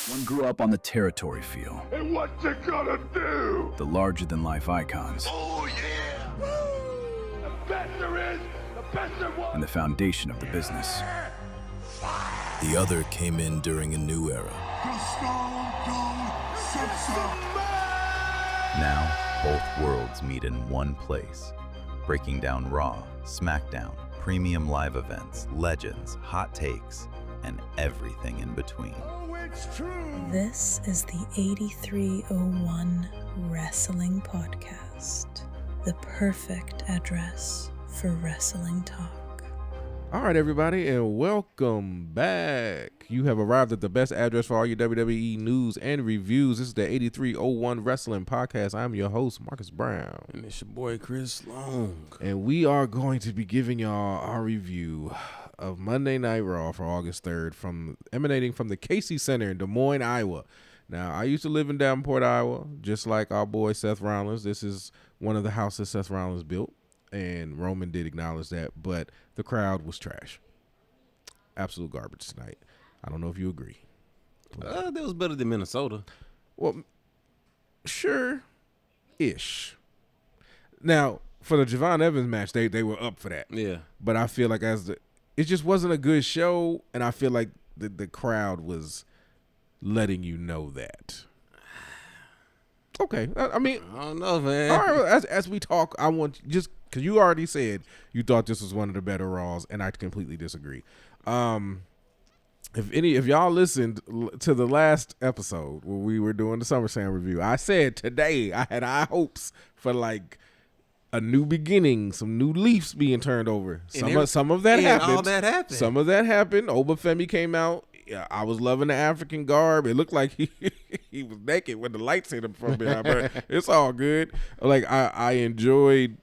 One grew up on the territory feel. And what you gonna do? The larger-than-life icons. Oh, yeah! Woo! The best there is, the best there was! And the foundation of the business. The other came in during a new era. Now, both worlds meet in one place. Breaking down Raw, SmackDown, premium live events, legends, hot takes, and everything in between. Oh, it's true! This is the 8301 Wrestling Podcast, the perfect address for wrestling talk. All right, everybody, and welcome back. You have arrived at the best address for all your WWE news and reviews. This is the 8301 Wrestling Podcast. I'm your host, Marcus Brown. And it's your boy, Chris Long. And we are going to be giving y'all our review of Monday Night Raw for August 3rd, emanating from the Casey Center in Des Moines, Iowa. Now, I used to live in Davenport, Iowa, just like our boy Seth Rollins. This is one of the houses Seth Rollins built, and Roman did acknowledge that, but the crowd was trash. Absolute garbage tonight. I don't know if you agree. That was better than Minnesota. Well, sure-ish. Now, for the Javon Evans match, they were up for that. Yeah. But I feel like it just wasn't a good show, and I feel like the crowd was letting you know that. Okay. I mean, I don't know, man. all right, as we talk, I want just because you already said you thought this was one of the better Raws, and I completely disagree. If y'all listened to the last episode where we were doing the SummerSlam review, I said today I had high hopes for like a new beginning, some new leaves bebeing turned over. Some of that happened. All that happened. Some of that happened. Oba Femi came out. Yeah, I was loving the African garb. It looked like he was naked when the lights hit him from behind. But it's all good. Like I enjoyed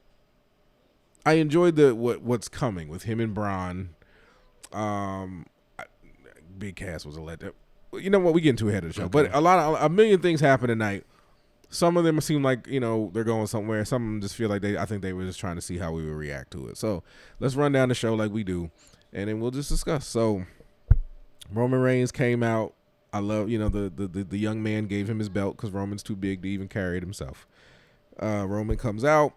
what's coming with him and Bron. Big Cass was a letdown. You know what? We getting too ahead of the show. Okay. But a million things happened tonight. Some of them seem like, they're going somewhere. Some of them just feel like I think they were just trying to see how we would react to it. So let's run down the show like we do, and then we'll just discuss. So Roman Reigns came out. I love, the young man gave him his belt because Roman's too big to even carry it himself. Roman comes out.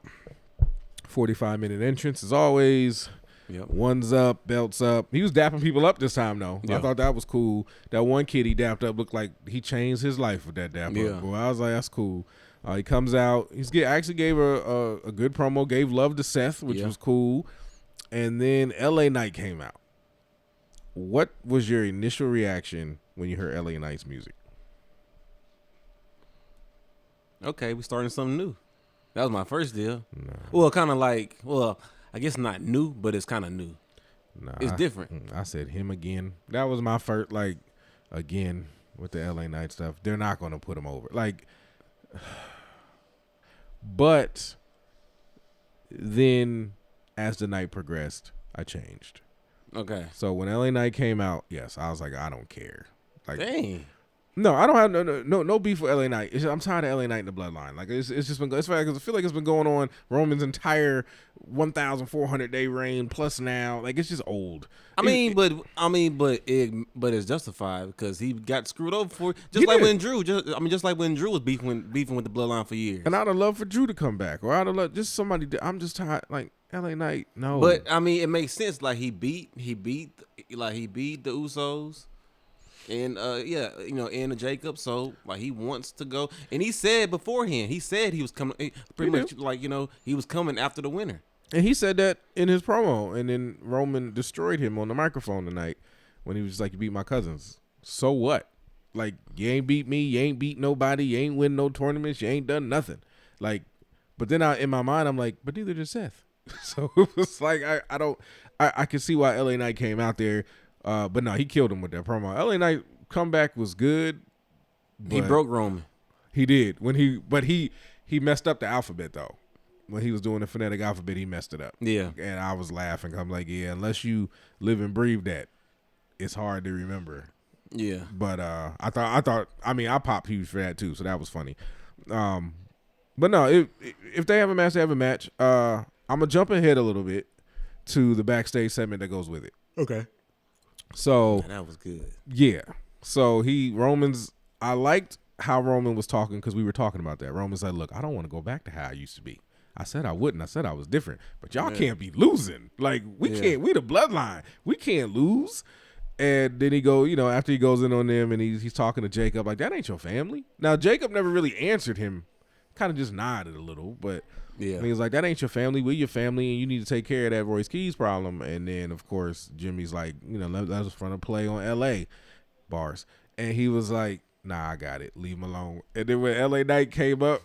45-minute entrance as always. Yep. One's up, belt's up. He was dapping people up this time, though. Yeah. I thought that was cool. That one kid he dapped up looked like he changed his life with that dap up. Boy, I was like, that's cool. He comes out. Actually gave a good promo, gave love to Seth, which was cool. And then LA Knight came out. What was your initial reaction when you heard LA Knight's music? Okay, we starting something new. That was my first deal. Nah. Well, kind of like, I guess not new, but it's kind of new. Nah, it's different. I said him again. That was my first, again, with the LA Knight stuff. They're not going to put him over. But then as the night progressed, I changed. Okay. So when LA Knight came out, yes, I was like, I don't care. Dang. No, I don't have no beef with LA Knight. I'm tired of LA Knight in the bloodline. It's just been. It's funny because I feel like it's been going on Roman's entire 1,400 day reign plus now. It's just old. But it's justified because he got screwed over for when Drew. Just like when Drew was beefing with the bloodline for years. And I'd have loved for Drew to come back, or I'd have loved just somebody. I'm just tired. LA Knight, no. But it makes sense. He beat the Usos. And and Jacob, so he wants to go, and he said beforehand, he was coming, he was coming after the winner, and he said that in his promo, and then Roman destroyed him on the microphone tonight when he was just like, "You beat my cousins, so what? You ain't beat me, you ain't beat nobody, you ain't win no tournaments, you ain't done nothing." But then in my mind, I'm like, but neither did Seth. So it was I can see why LA Knight came out there. But no, he killed him with that promo. LA Knight comeback was good. He broke Roman. He did he messed up the alphabet though. When he was doing the phonetic alphabet, he messed it up. Yeah, and I was laughing. I'm like, yeah, unless you live and breathe that, it's hard to remember. Yeah, but I popped huge for that too, so that was funny. But no, if they have a match, they have a match. I'm gonna jump ahead a little bit to the backstage segment that goes with it. Okay. So that was good. Yeah. So I liked how Roman was talking because we were talking about that. Roman's like, look, I don't want to go back to how I used to be. I said I wouldn't. I said I was different. But y'all can't be losing. Like, we can't. We the bloodline. We can't lose. And then he go, after he goes in on them and he's talking to Jacob, like, that ain't your family. Now, Jacob never really answered him. Kind of just nodded a little. But he was like, that ain't your family. We're your family, and you need to take care of that Royce Keys problem. And then, of course, Jimmy's like, let us run a play on L.A. bars. And he was like, nah, I got it. Leave him alone. And then when LA Knight came up,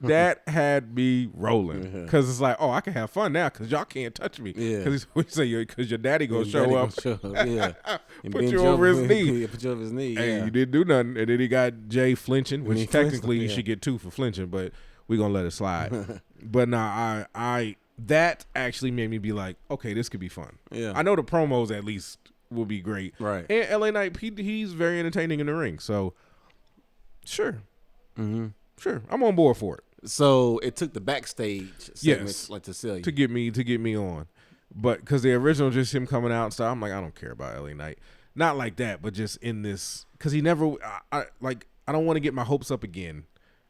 that had me rolling. Because it's like, oh, I can have fun now because y'all can't touch me. Because your daddy going to show up. Put you over his knee. Put you over his knee, Hey, you didn't do nothing. And then he got Jay flinching, which technically you should get 2 for flinching, but we're going to let it slide. But nah, that actually made me be like, okay, this could be fun. Yeah. I know the promos at least will be great. Right. And LA Knight, he's very entertaining in the ring. So, sure. Sure. I'm on board for it. So it took the backstage segments to sell you. To get me on. But because the original just him coming out and stuff, I'm like, I don't care about LA Knight. Not like that, but just in this, because he never, I don't want to get my hopes up again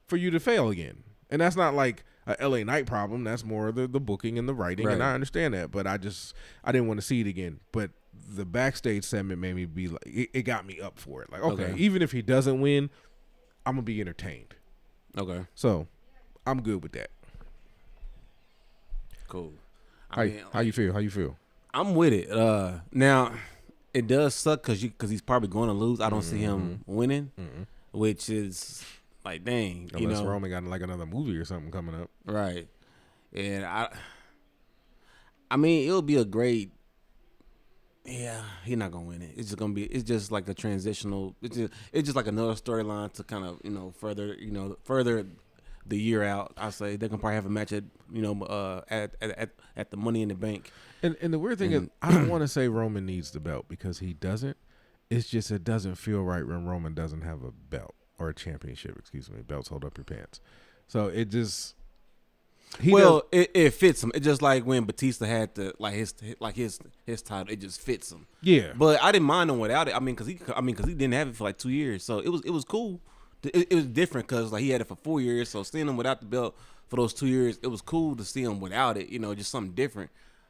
for you to fail again. And that's not like a LA Knight problem. That's more the booking and the writing, and I understand that. But I didn't want to see it again. But the backstage segment made me be like, it got me up for it. Like, okay, even if he doesn't win, I'm going to be entertained. Okay. So, I'm good with that. Cool. How you feel? How you feel? I'm with it. Now, it does suck because he's probably going to lose. I don't see him winning, which is like, dang. Unless Roman got like another movie or something coming up. Right. And I mean, it'll be a great. Yeah, he's not gonna win it. It's just gonna be. It's just like a transitional. It's just like another storyline to kind of further the year out. I say they can probably have a match at at the Money in the Bank. And the weird thing is, I don't want to say Roman needs the belt because he doesn't. It's just it doesn't feel right when Roman doesn't have a belt or a championship. Excuse me, belts hold up your pants. So it just. It fits him. It's just like when Batista had his title. It just fits him. Yeah. But I didn't mind him without it. I mean, because he didn't have it for like 2 years, so it was cool. It was different because like he had it for 4 years. So seeing him without the belt for those 2 years, it was cool to see him without it. Just something different.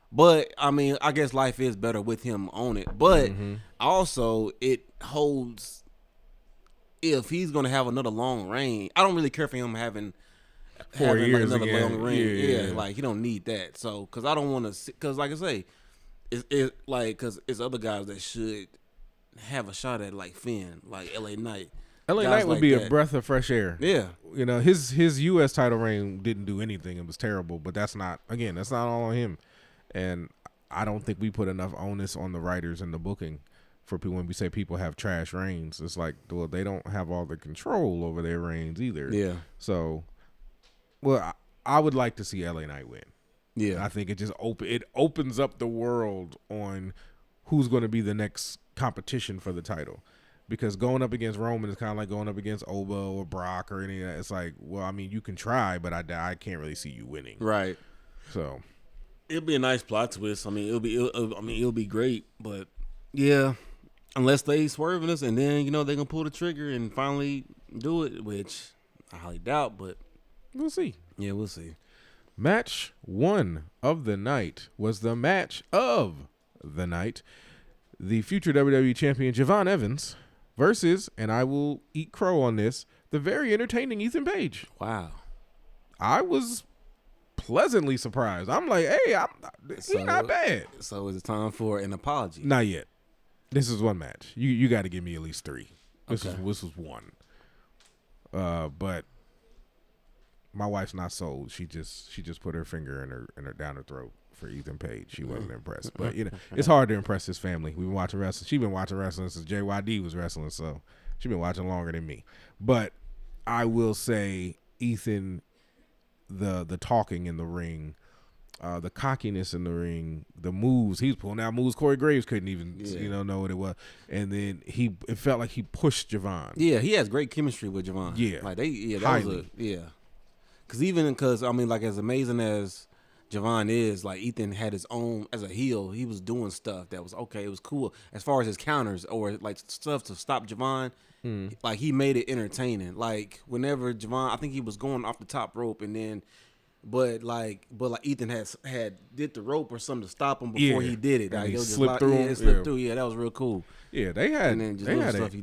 But I mean, I guess life is better with him on it. But also, it holds. If he's gonna have another long reign, I don't really care for him having 4 years like another again. long reign. Yeah, like he don't need that. So, because I don't want to, because like I say, it's like because it's other guys that should have a shot at like Finn, like LA Knight. LA Guys Knight would like be that. a breath of fresh air. Yeah, his U.S. title reign didn't do anything. It was terrible, but that's not all on him. And I don't think we put enough onus on the writers and the booking for people when we say people have trash reigns. It's like, well, they don't have all the control over their reigns either. Yeah. So, well, I would like to see LA Knight win. Yeah. I think it just opens up the world on who's going to be the next competition for the title. Because going up against Roman is kind of like going up against Oba or Brock or any of that. It's like, well, I mean, you can try, but I can't really see you winning. Right. So it'll be a nice plot twist. I mean, it'll be great. But yeah, unless they swerving us, and then they're gonna pull the trigger and finally do it, which I highly doubt. But we'll see. Yeah, we'll see. Match 1 of the night was the match of the night. The future WWE champion Javon Evans versus, and I will eat crow on this, the very entertaining Ethan Page. Wow. I was pleasantly surprised. I'm like, hey, he's not bad. So is it time for an apology? Not yet. This is one match. You got to give me at least 3. This was 1. But my wife's not sold. She just put her finger in her down her throat for Ethan Page. She wasn't impressed. But it's hard to impress his family. We've been watching wrestling. She's been watching wrestling since JYD was wrestling, so she's been watching longer than me. But I will say Ethan, the talking in the ring, the cockiness in the ring, the moves, he was pulling out moves Corey Graves couldn't even know what it was. And then it felt like he pushed Javon. Yeah, he has great chemistry with Javon. Yeah. Like that highly. was because I mean, like as amazing as Javon is, like Ethan had his own as a heel. He was doing stuff that was okay. It was cool as far as his counters or like stuff to stop Javon. Like he made it entertaining. Like whenever Javon, I think he was going off the top rope and then, but like Ethan had did the rope or something to stop him before he did it. Like, he it was slipped through. It slipped through. Yeah, that was real cool. Yeah, they had a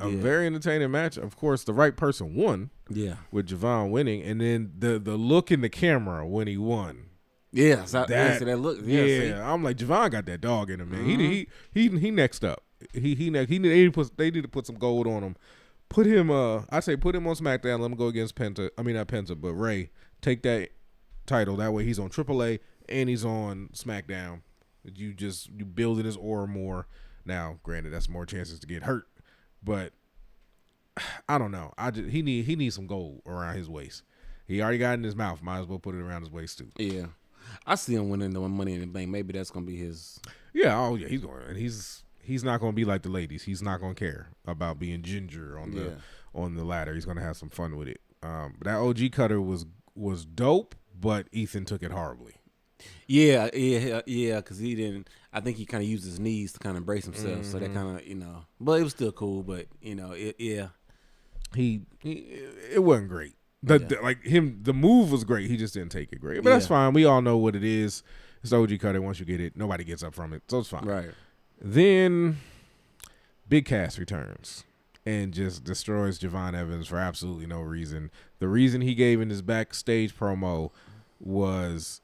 very entertaining match. Of course, the right person won. Yeah, with Javon winning, and then the look in the camera when he won. Yeah, that look. Yeah, I'm like Javon got that dog in him, man. He next up. They need to put some gold on him. Put him. I say put him on SmackDown. Let him go against Penta. I mean not Penta, but Ray. Take that title. That way he's on AAA and he's on SmackDown. You building his aura more. Now, granted, that's more chances to get hurt, but I don't know. He needs some gold around his waist. He already got it in his mouth. Might as well put it around his waist too. Yeah, I see him winning the Money in the Bank. Maybe that's gonna be his. Yeah. Oh yeah. He's going. And he's not gonna be like the ladies. He's not gonna care about being ginger on the ladder. He's gonna have some fun with it. But that OG cutter was dope, but Ethan took it horribly. Yeah, because he didn't. I think he kind of used his knees to kind of brace himself, so that kind of But it was still cool. But it wasn't great. The move was great. He just didn't take it great. But that's fine. We all know what it is. It's the OG cutter. Once you get it, nobody gets up from it, so it's fine. Right. Then Big Cass returns and just destroys Javon Evans for absolutely no reason. The reason he gave in his backstage promo was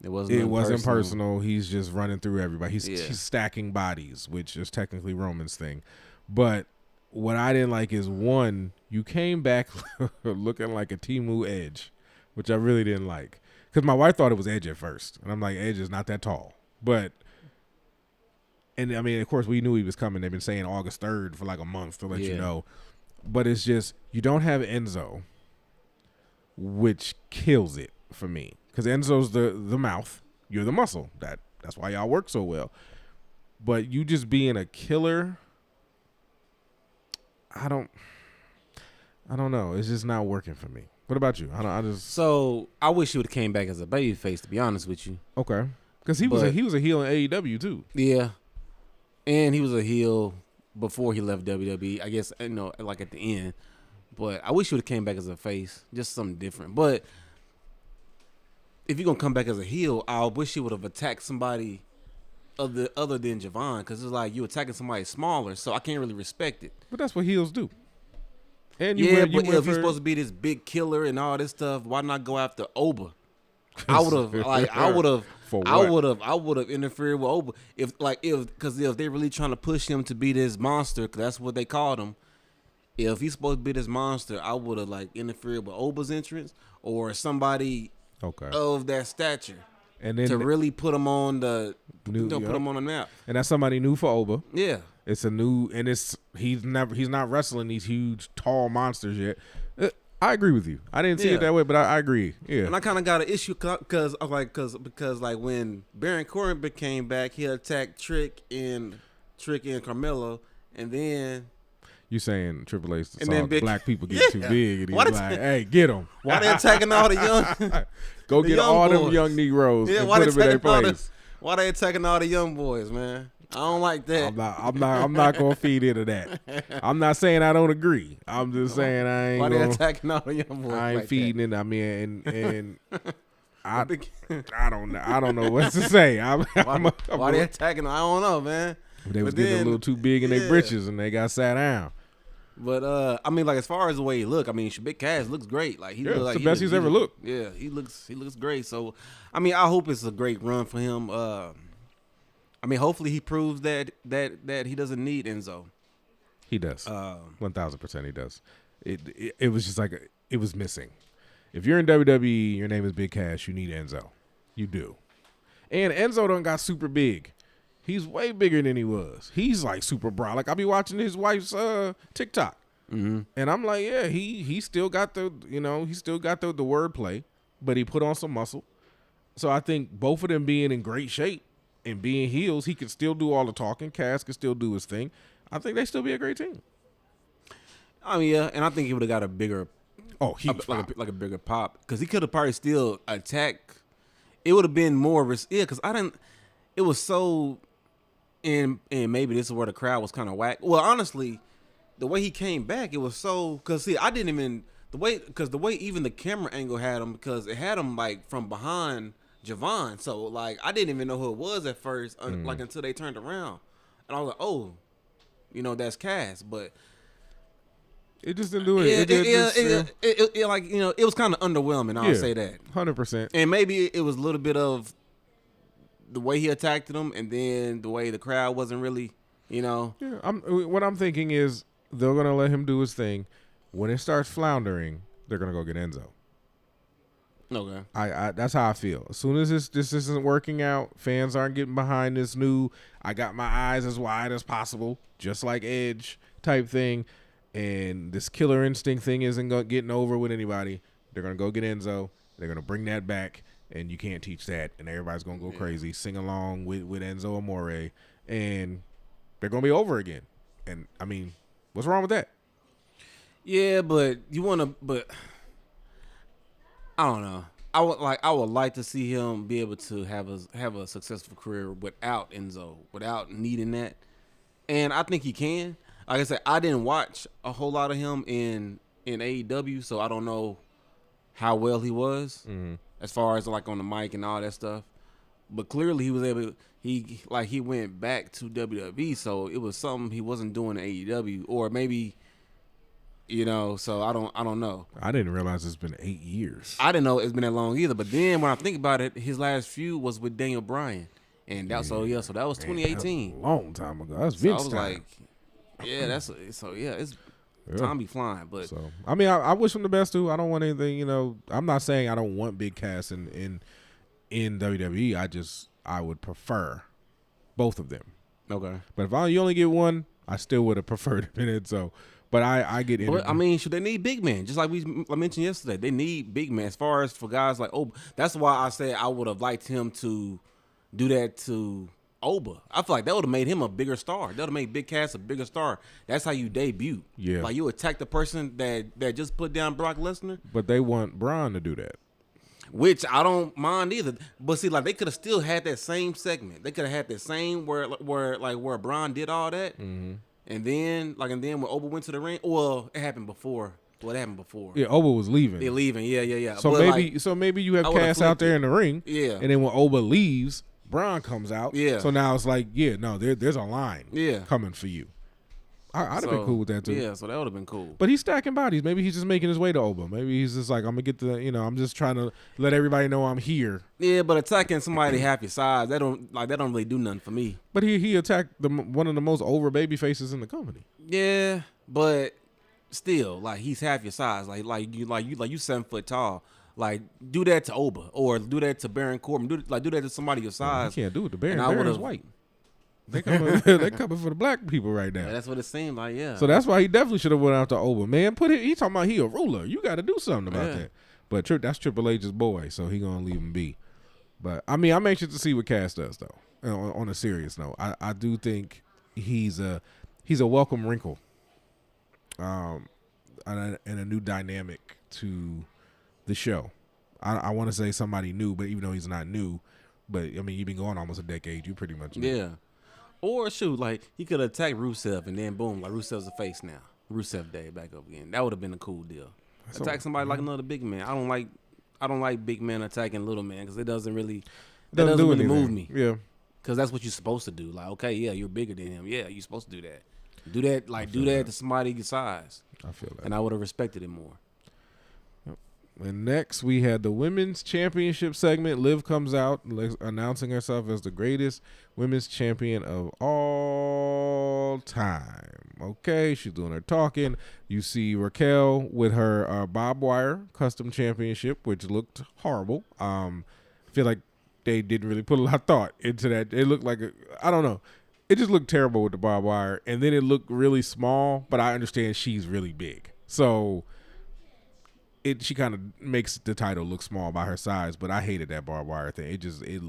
it wasn't personal. He's just running through everybody. He's stacking bodies, which is technically Roman's thing. But what I didn't like is, one, you came back looking like a Temu Edge, which I really didn't like. Because my wife thought it was Edge at first. And I'm like, Edge is not that tall. And I mean, of course, we knew he was coming. They've been saying August 3rd for like a month to let you know. But it's just, you don't have Enzo, which kills it for me. Because Enzo's the mouth. You're the muscle. That's why y'all work so well. But you just being a killer, I don't know. It's just not working for me. What about you? So I wish he would have came back as a babyface, to be honest with you. Okay. Because he was a heel in AEW too. Yeah. And he was a heel before he left WWE, I guess, like at the end. But I wish he would have came back as a face, just something different. But if you're going to come back as a heel, I wish he would have attacked somebody other than Javon, because it's like you attacking somebody smaller, so I can't really respect it. But that's what heels do. And if he's supposed to be this big killer and all this stuff, why not go after Oba? I would have interfered with Oba because if they're really trying to push him to be this monster, because that's what they called him. If he's supposed to be this monster, I would have interfered with Oba's entrance or somebody of that stature, and then to really put him on the put him on the map. And that's somebody new for Oba. Yeah, it's a new, and he's not wrestling these huge tall monsters yet. I agree with you. I didn't see it that way, but I agree. Yeah, and I kind of got an issue because when Baron Corbin came back, he attacked Trick and Carmelo, and then you saying Triple H saw black people get too big, and he's like, "Hey, get them." Why they attacking all the young? Go get all them young Negroes and put them in their place. Why they attacking all the young boys, man? I don't like that. I'm not gonna feed into that. I'm not saying I don't agree. I'm just saying I ain't. Why they attacking all the young boys? I ain't feeding it. I mean, and I don't know what to say. Why they attacking? I don't know, man. They was getting a little too big in their britches, and they got sat down. But I mean, as far as the way he look, I mean, Big Cass looks great. Like it's the best he's ever looked. Yeah, he looks great. So, I mean, I hope it's a great run for him. I mean, hopefully he proves that he doesn't need Enzo. He does. 1,000% he does. It was just like it was missing. If you're in WWE, your name is Big Cass, you need Enzo. You do. And Enzo done got super big. He's way bigger than he was. He's like super broad. Like I be watching his wife's TikTok, and I'm like, yeah, he still got the the wordplay, but he put on some muscle. So I think both of them being in great shape and being heels, he could still do all the talking. Cass could still do his thing. I think they still be a great team. I mean, yeah, and I think he would have got a bigger, huge like a bigger pop, because he could have probably still attacked it would have been more because I didn't. It was so, and maybe this is where the crowd was kind of whack. Well, honestly, the way he came back, it was so because see, I didn't even the way even the camera angle had him because it had him like from behind Javon. So like I didn't even know who it was at first, like until they turned around, and I was like, oh, that's Cass, but. It just didn't do it. It like it was kind of underwhelming. I'll say that 100%. And maybe it was a little bit of the way he attacked them, and then the way the crowd wasn't really, Yeah, what I'm thinking is they're gonna let him do his thing. When it starts floundering, they're gonna go get Enzo. Okay. I that's how I feel. As soon as this isn't working out, fans aren't getting behind this new. I got my eyes as wide as possible, just like Edge type thing. And this killer instinct thing isn't getting over with anybody. They're going to go get Enzo. They're going to bring that back, and you can't teach that. And everybody's going to go crazy, sing along with Enzo Amore, and they're going to be over again. And, I mean, what's wrong with that? Yeah, but I don't know. I would like to see him be able to have a successful career without Enzo, without needing that. And I think he can. Like I said, I didn't watch a whole lot of him in AEW, so I don't know how well he was as far as like on the mic and all that stuff. But clearly he was able. He went back to WWE, so it was something he wasn't doing in AEW, or maybe, So I don't know. I didn't realize it's been 8 years. I didn't know it's been that long either. But then when I think about it, his last feud was with Daniel Bryan, and that so that was 2018, that was a long time ago. That's Vince time. Like. Yeah, it's time be flying, but so I mean, I wish him the best too. I don't want anything, I'm not saying I don't want Big Cass in WWE. I would prefer both of them. Okay, but if you only get one, I still would have preferred him in it. So, but I get it. But I mean, should they need big men? Just like I mentioned yesterday, they need big men. As far as for guys like that's why I said I would have liked him to do that to Oba. I feel like that would have made him a bigger star. That would have made Big Cass a bigger star. That's how you debut. Yeah. Like you attack the person that just put down Brock Lesnar. But they want Bron to do that. Which I don't mind either. But see, like they could have still had that same segment. They could have had that same where Bron did all that. Mm-hmm. And then when Oba went to the ring, well, it happened before. What happened before? Yeah, Oba was leaving. They're leaving. Yeah. So maybe you have Cass out there in the ring. Yeah. And then when Oba leaves, Bron comes out. Yeah. So now it's like, there's a line coming for you. I'd have been cool with that too. Yeah, so that would have been cool. But he's stacking bodies. Maybe he's just making his way to Oba. Maybe he's just like, I'm going to get I'm just trying to let everybody know I'm here. Yeah, but attacking somebody half your size, that don't really do nothing for me. But he attacked one of the most over baby faces in the company. Yeah, but still, like he's half your size. Like you 7 foot tall. Like do that to Oba or do that to Baron Corbin. Do that to somebody your size. You can't do it to Baron. Baron's white. They coming for the black people right now. Yeah, that's what it seemed like. Yeah. So that's why he definitely should have went out to Oba. Man, he talking about he a ruler. You got to do something about that. But that's Triple H's boy, so he gonna leave him be. But I mean, I'm anxious to see what Cass does though. On a serious note, I do think he's a welcome wrinkle, and a new dynamic to the show. I want to say somebody new, but even though he's not new, but I mean, you've been going almost a decade. You pretty much know. Yeah. Or shoot, like he could attack Rusev and then boom, like Rusev's a face now. Rusev Day back up again. That would have been a cool deal. Attack somebody like another big man. I don't like big men attacking little man because it doesn't really move me. Yeah. Because that's what you're supposed to do. Like, okay, yeah, you're bigger than him. Yeah, you're supposed to do that. Do that to somebody your size. I feel that. And I would have respected it more. And next, we had the women's championship segment. Liv comes out announcing herself as the greatest women's champion of all time. Okay, she's doing her talking. You see Raquel with her barbed wire custom championship, which looked horrible. I feel like they didn't really put a lot of thought into that. It looked like, I don't know. It just looked terrible with the barbed wire. And then it looked really small, but I understand she's really big. So she kind of makes the title look small by her size, but I hated that barbed wire thing. It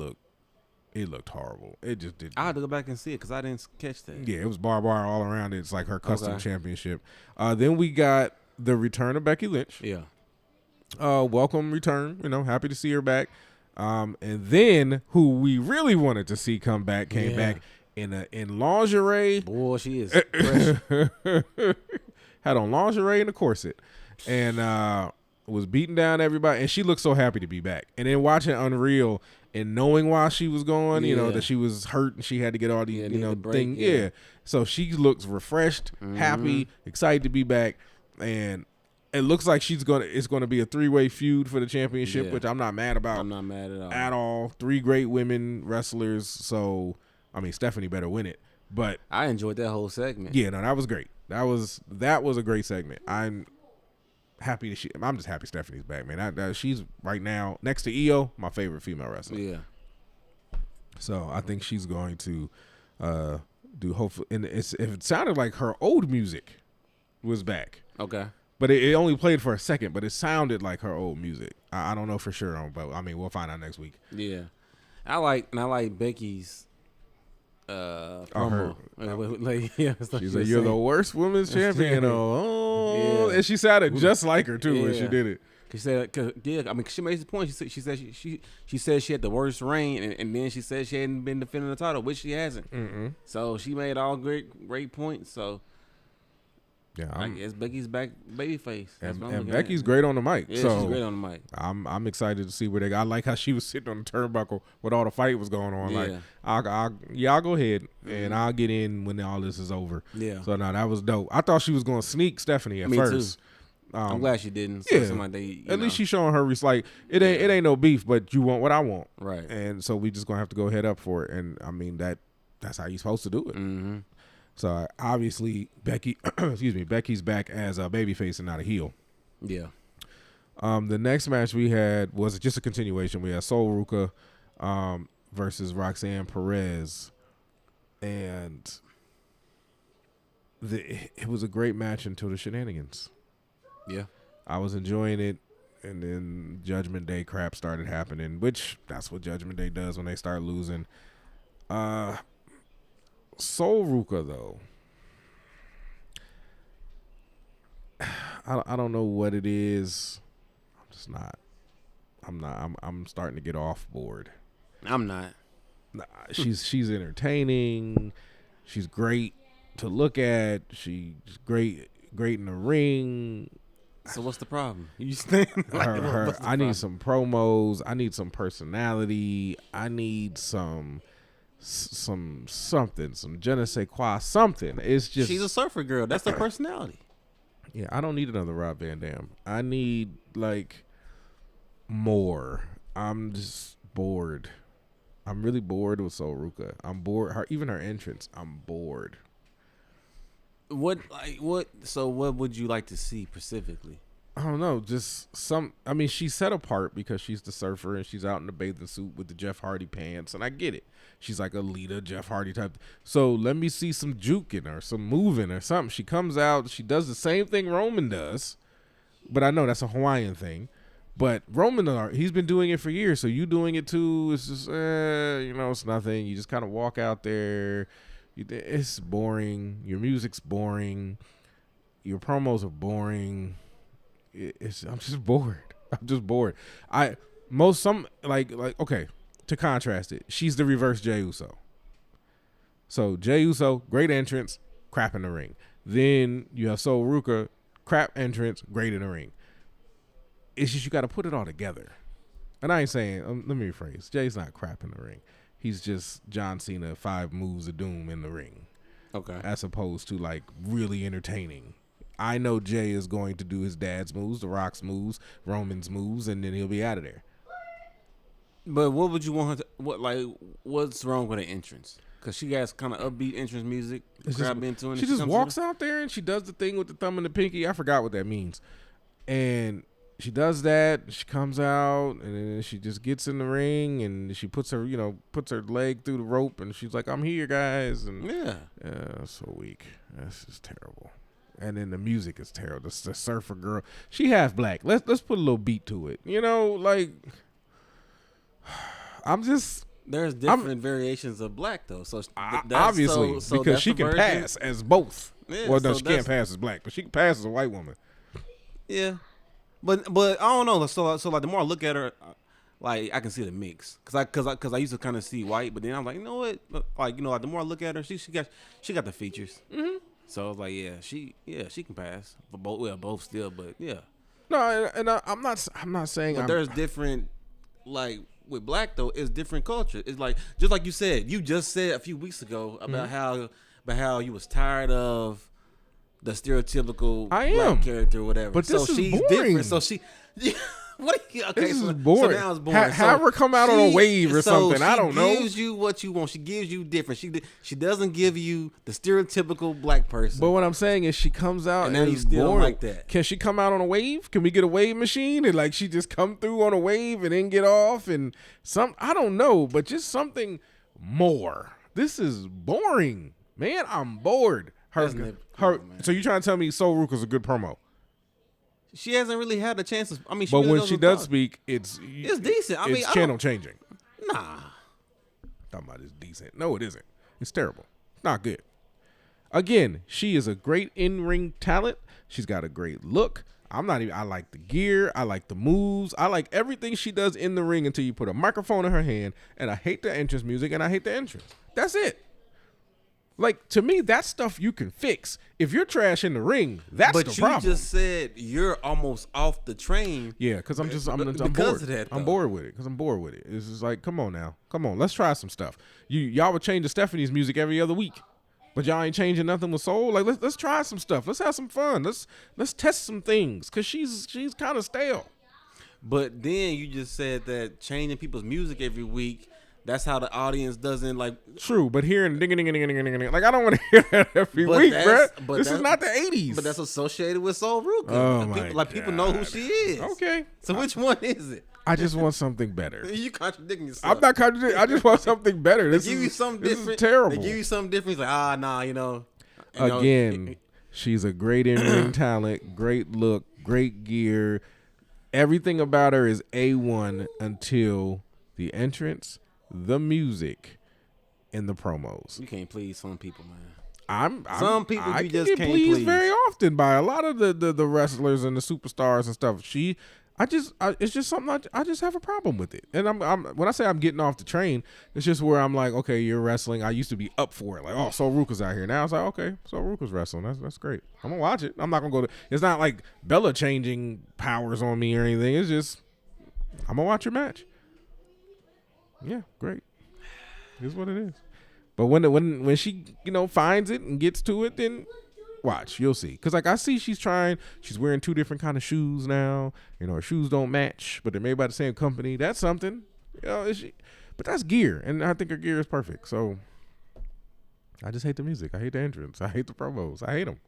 looked horrible. It just did. I had to go back and see it because I didn't catch that. Yeah, it was barbed wire all around it. It's like her custom championship. Then we got the return of Becky Lynch. Yeah. Welcome return. Happy to see her back. And then who we really wanted to see come back came back in lingerie. Boy, she is fresh. Had on lingerie and a corset, and was beating down everybody. And she looked so happy to be back. And then watching Unreal and knowing why she was going, you know, that she was hurt and she had to get all these, things. Yeah. So she looks refreshed, happy, excited to be back. And it looks like it's gonna be a 3-way feud for the championship, which I'm not mad about. I'm not mad at all. At all. 3 great women wrestlers. So, I mean, Stephanie better win it. But I enjoyed that whole segment. Yeah, no, that was great. That was a great segment. I'm just happy Stephanie's back, man. She's right now next to Io, my favorite female wrestler. Yeah. So I think she's going to do hopefully. And it sounded like her old music was back. Okay. But it only played for a second. But it sounded like her old music. I don't know for sure, but I mean we'll find out next week. Yeah, I like Becky's promo. She's like, "You're the worst women's champion." And she sounded just like her too when she did it. She said, I mean, she made the point. She said she said she had the worst reign, and then she said she hadn't been defending the title, which she hasn't. So she made all great points. So yeah, I guess Becky's back babyface. And Becky's great on the mic. Yeah, so she's great on the mic. I'm excited to see where they go. I like how she was sitting on the turnbuckle with all the fight was going on. Yeah. Like, y'all go ahead and I'll get in when all this is over. Yeah. So no, that was dope. I thought she was going to sneak Stephanie at Me first. Too. I'm glad she didn't. So at least she's showing her like it ain't no beef, but you want what I want. Right. And so we just gonna have to go head up for it. And I mean that's how you're supposed to do it. Mm-hmm. So obviously Becky's back as a babyface and not a heel. Yeah. The next match we had was just a continuation. We had Sol Ruca versus Roxanne Perez, and it was a great match until the shenanigans. Yeah. I was enjoying it, and then Judgment Day crap started happening, which that's what Judgment Day does when they start losing. Sol Ruca, though, I don't know what it is. I'm starting to get off board. I'm not. She's entertaining. She's great to look at. She's great in the ring. So what's the problem? You stand I need some promos. I need some personality. I need some something, some je ne sais quoi, something. It's just she's a surfer girl. That's her personality. Yeah, I don't need another Rob Van Dam. I need like more. I'm just bored. I'm really bored with Sol Ruca. I'm bored. Even her entrance, I'm bored. So what would you like to see specifically? I don't know. Just I mean, she's set apart because she's the surfer and she's out in the bathing suit with the Jeff Hardy pants, and I get it. She's like a Lita, Jeff Hardy type. So let me see some juking or some moving or something. She comes out. She does the same thing Roman does, but I know that's a Hawaiian thing. But Roman, he's been doing it for years. So you doing it too? It's just, it's nothing. You just kind of walk out there. It's boring. Your music's boring. Your promos are boring. I'm just bored. I'm just bored. Okay, to contrast it, she's the reverse Jey Uso. So Jey Uso, great entrance, crap in the ring. Then you have Sol Ruca, crap entrance, great in the ring. It's just you got to put it all together. And I ain't saying, let me rephrase, Jay's not crap in the ring. He's just John Cena 5 moves of doom in the ring. Okay. As opposed to like really entertaining. I know Jay is going to do his dad's moves, The Rock's moves, Roman's moves, and then he'll be out of there. But what would you want her to, what's wrong with her entrance? Because she has kind of upbeat entrance music. She just walks out there and she does the thing with the thumb and the pinky. I forgot what that means. And she does that. She comes out and then she just gets in the ring and she puts her leg through the rope and she's like, "I'm here, guys." And yeah, so weak. That's just terrible. And then the music is terrible. The surfer girl, she half black. Let's put a little beat to it. There's different variations of black though. So obviously, because she can pass as both. Yeah, well, no, she can't pass as black, but she can pass as a white woman. Yeah. But I don't know. So like the more I look at her, like I can see the mix, cause I used to kind of see white, but then I'm like, you know what, like like the more I look at her, she got the features. Mm-hmm. So I was like, she can pass for both still, but yeah. No, and I'm not saying. But there's different, like with black though, it's different culture. It's like just like you said, you just said a few weeks ago about how you was tired of the stereotypical black character or whatever. But this is she's boring. different. So she. What? Okay, this so, is boring. So now it's boring. Have her come out on a wave or something. I don't know. She gives you what you want. She gives you different. She doesn't give you the stereotypical black person. But what I'm saying is, she comes out and now you still boring. like that. Can she come out on a wave? Can we get a wave machine and like she just come through on a wave and then get off and some? I don't know, but just something more. This is boring, man. I'm bored. So you trying to tell me Sol Ruka's a good promo? She hasn't really had the chances. I mean, but when she does speak, it's decent. It's channel changing. Nah, talking about it's decent. No, it isn't. It's terrible. It's not good. Again, she is a great in-ring talent. She's got a great look. I like the gear. I like the moves. I like everything she does in the ring until you put a microphone in her hand. And I hate the entrance music and I hate the entrance. That's it. Like, to me, that's stuff you can fix. If you're trash in the ring, that's the problem. But you just said you're almost off the train. Yeah, because I'm bored. Of that, I'm bored with it. Because I'm bored with it. It's just like, come on now. Come on. Let's try some stuff. Y'all would change the Stephanie's music every other week. But y'all ain't changing nothing with Soul. Like, let's try some stuff. Let's have some fun. Let's test some things. Because she's kind of stale. But then you just said that changing people's music every week, that's how the audience doesn't like. True, but hearing ding ding ding ding ding ding, like I don't want to hear that every week, bro. This is not the 80s. But that's associated with Sol Ruka. Oh my God. People know who she is. Okay. So which one is it? I just want something better. You contradicting yourself. I'm not contradicting. I just want something better. They give you something different. This is terrible. They give you something different. It's like, nah, Again, she's a great in-ring talent, great look, great gear. Everything about her is A1 until the entrance, the music, and the promos. You can't please some people, man. Some people you just can't please very often by a lot of the wrestlers and the superstars and stuff. It's just something I just have a problem with it. And I'm when I say I'm getting off the train, it's just where I'm like, okay, you're wrestling. I used to be up for it, like, oh, Sol Ruka's out here. Now it's like, okay, Sol Ruka's wrestling. That's great. I'm gonna watch it. I'm not gonna go to. It's not like Bella changing powers on me or anything. It's just I'm gonna watch your match. Yeah, great. Here's what it is. But when she finds it and gets to it, then watch, you'll see. Because like I see she's wearing two different kind of shoes now. Her shoes don't match, but they're made by the same company. That's something. But that's gear, and I think her gear is perfect. So I just hate the music. I hate the entrance. I hate the promos. I hate them.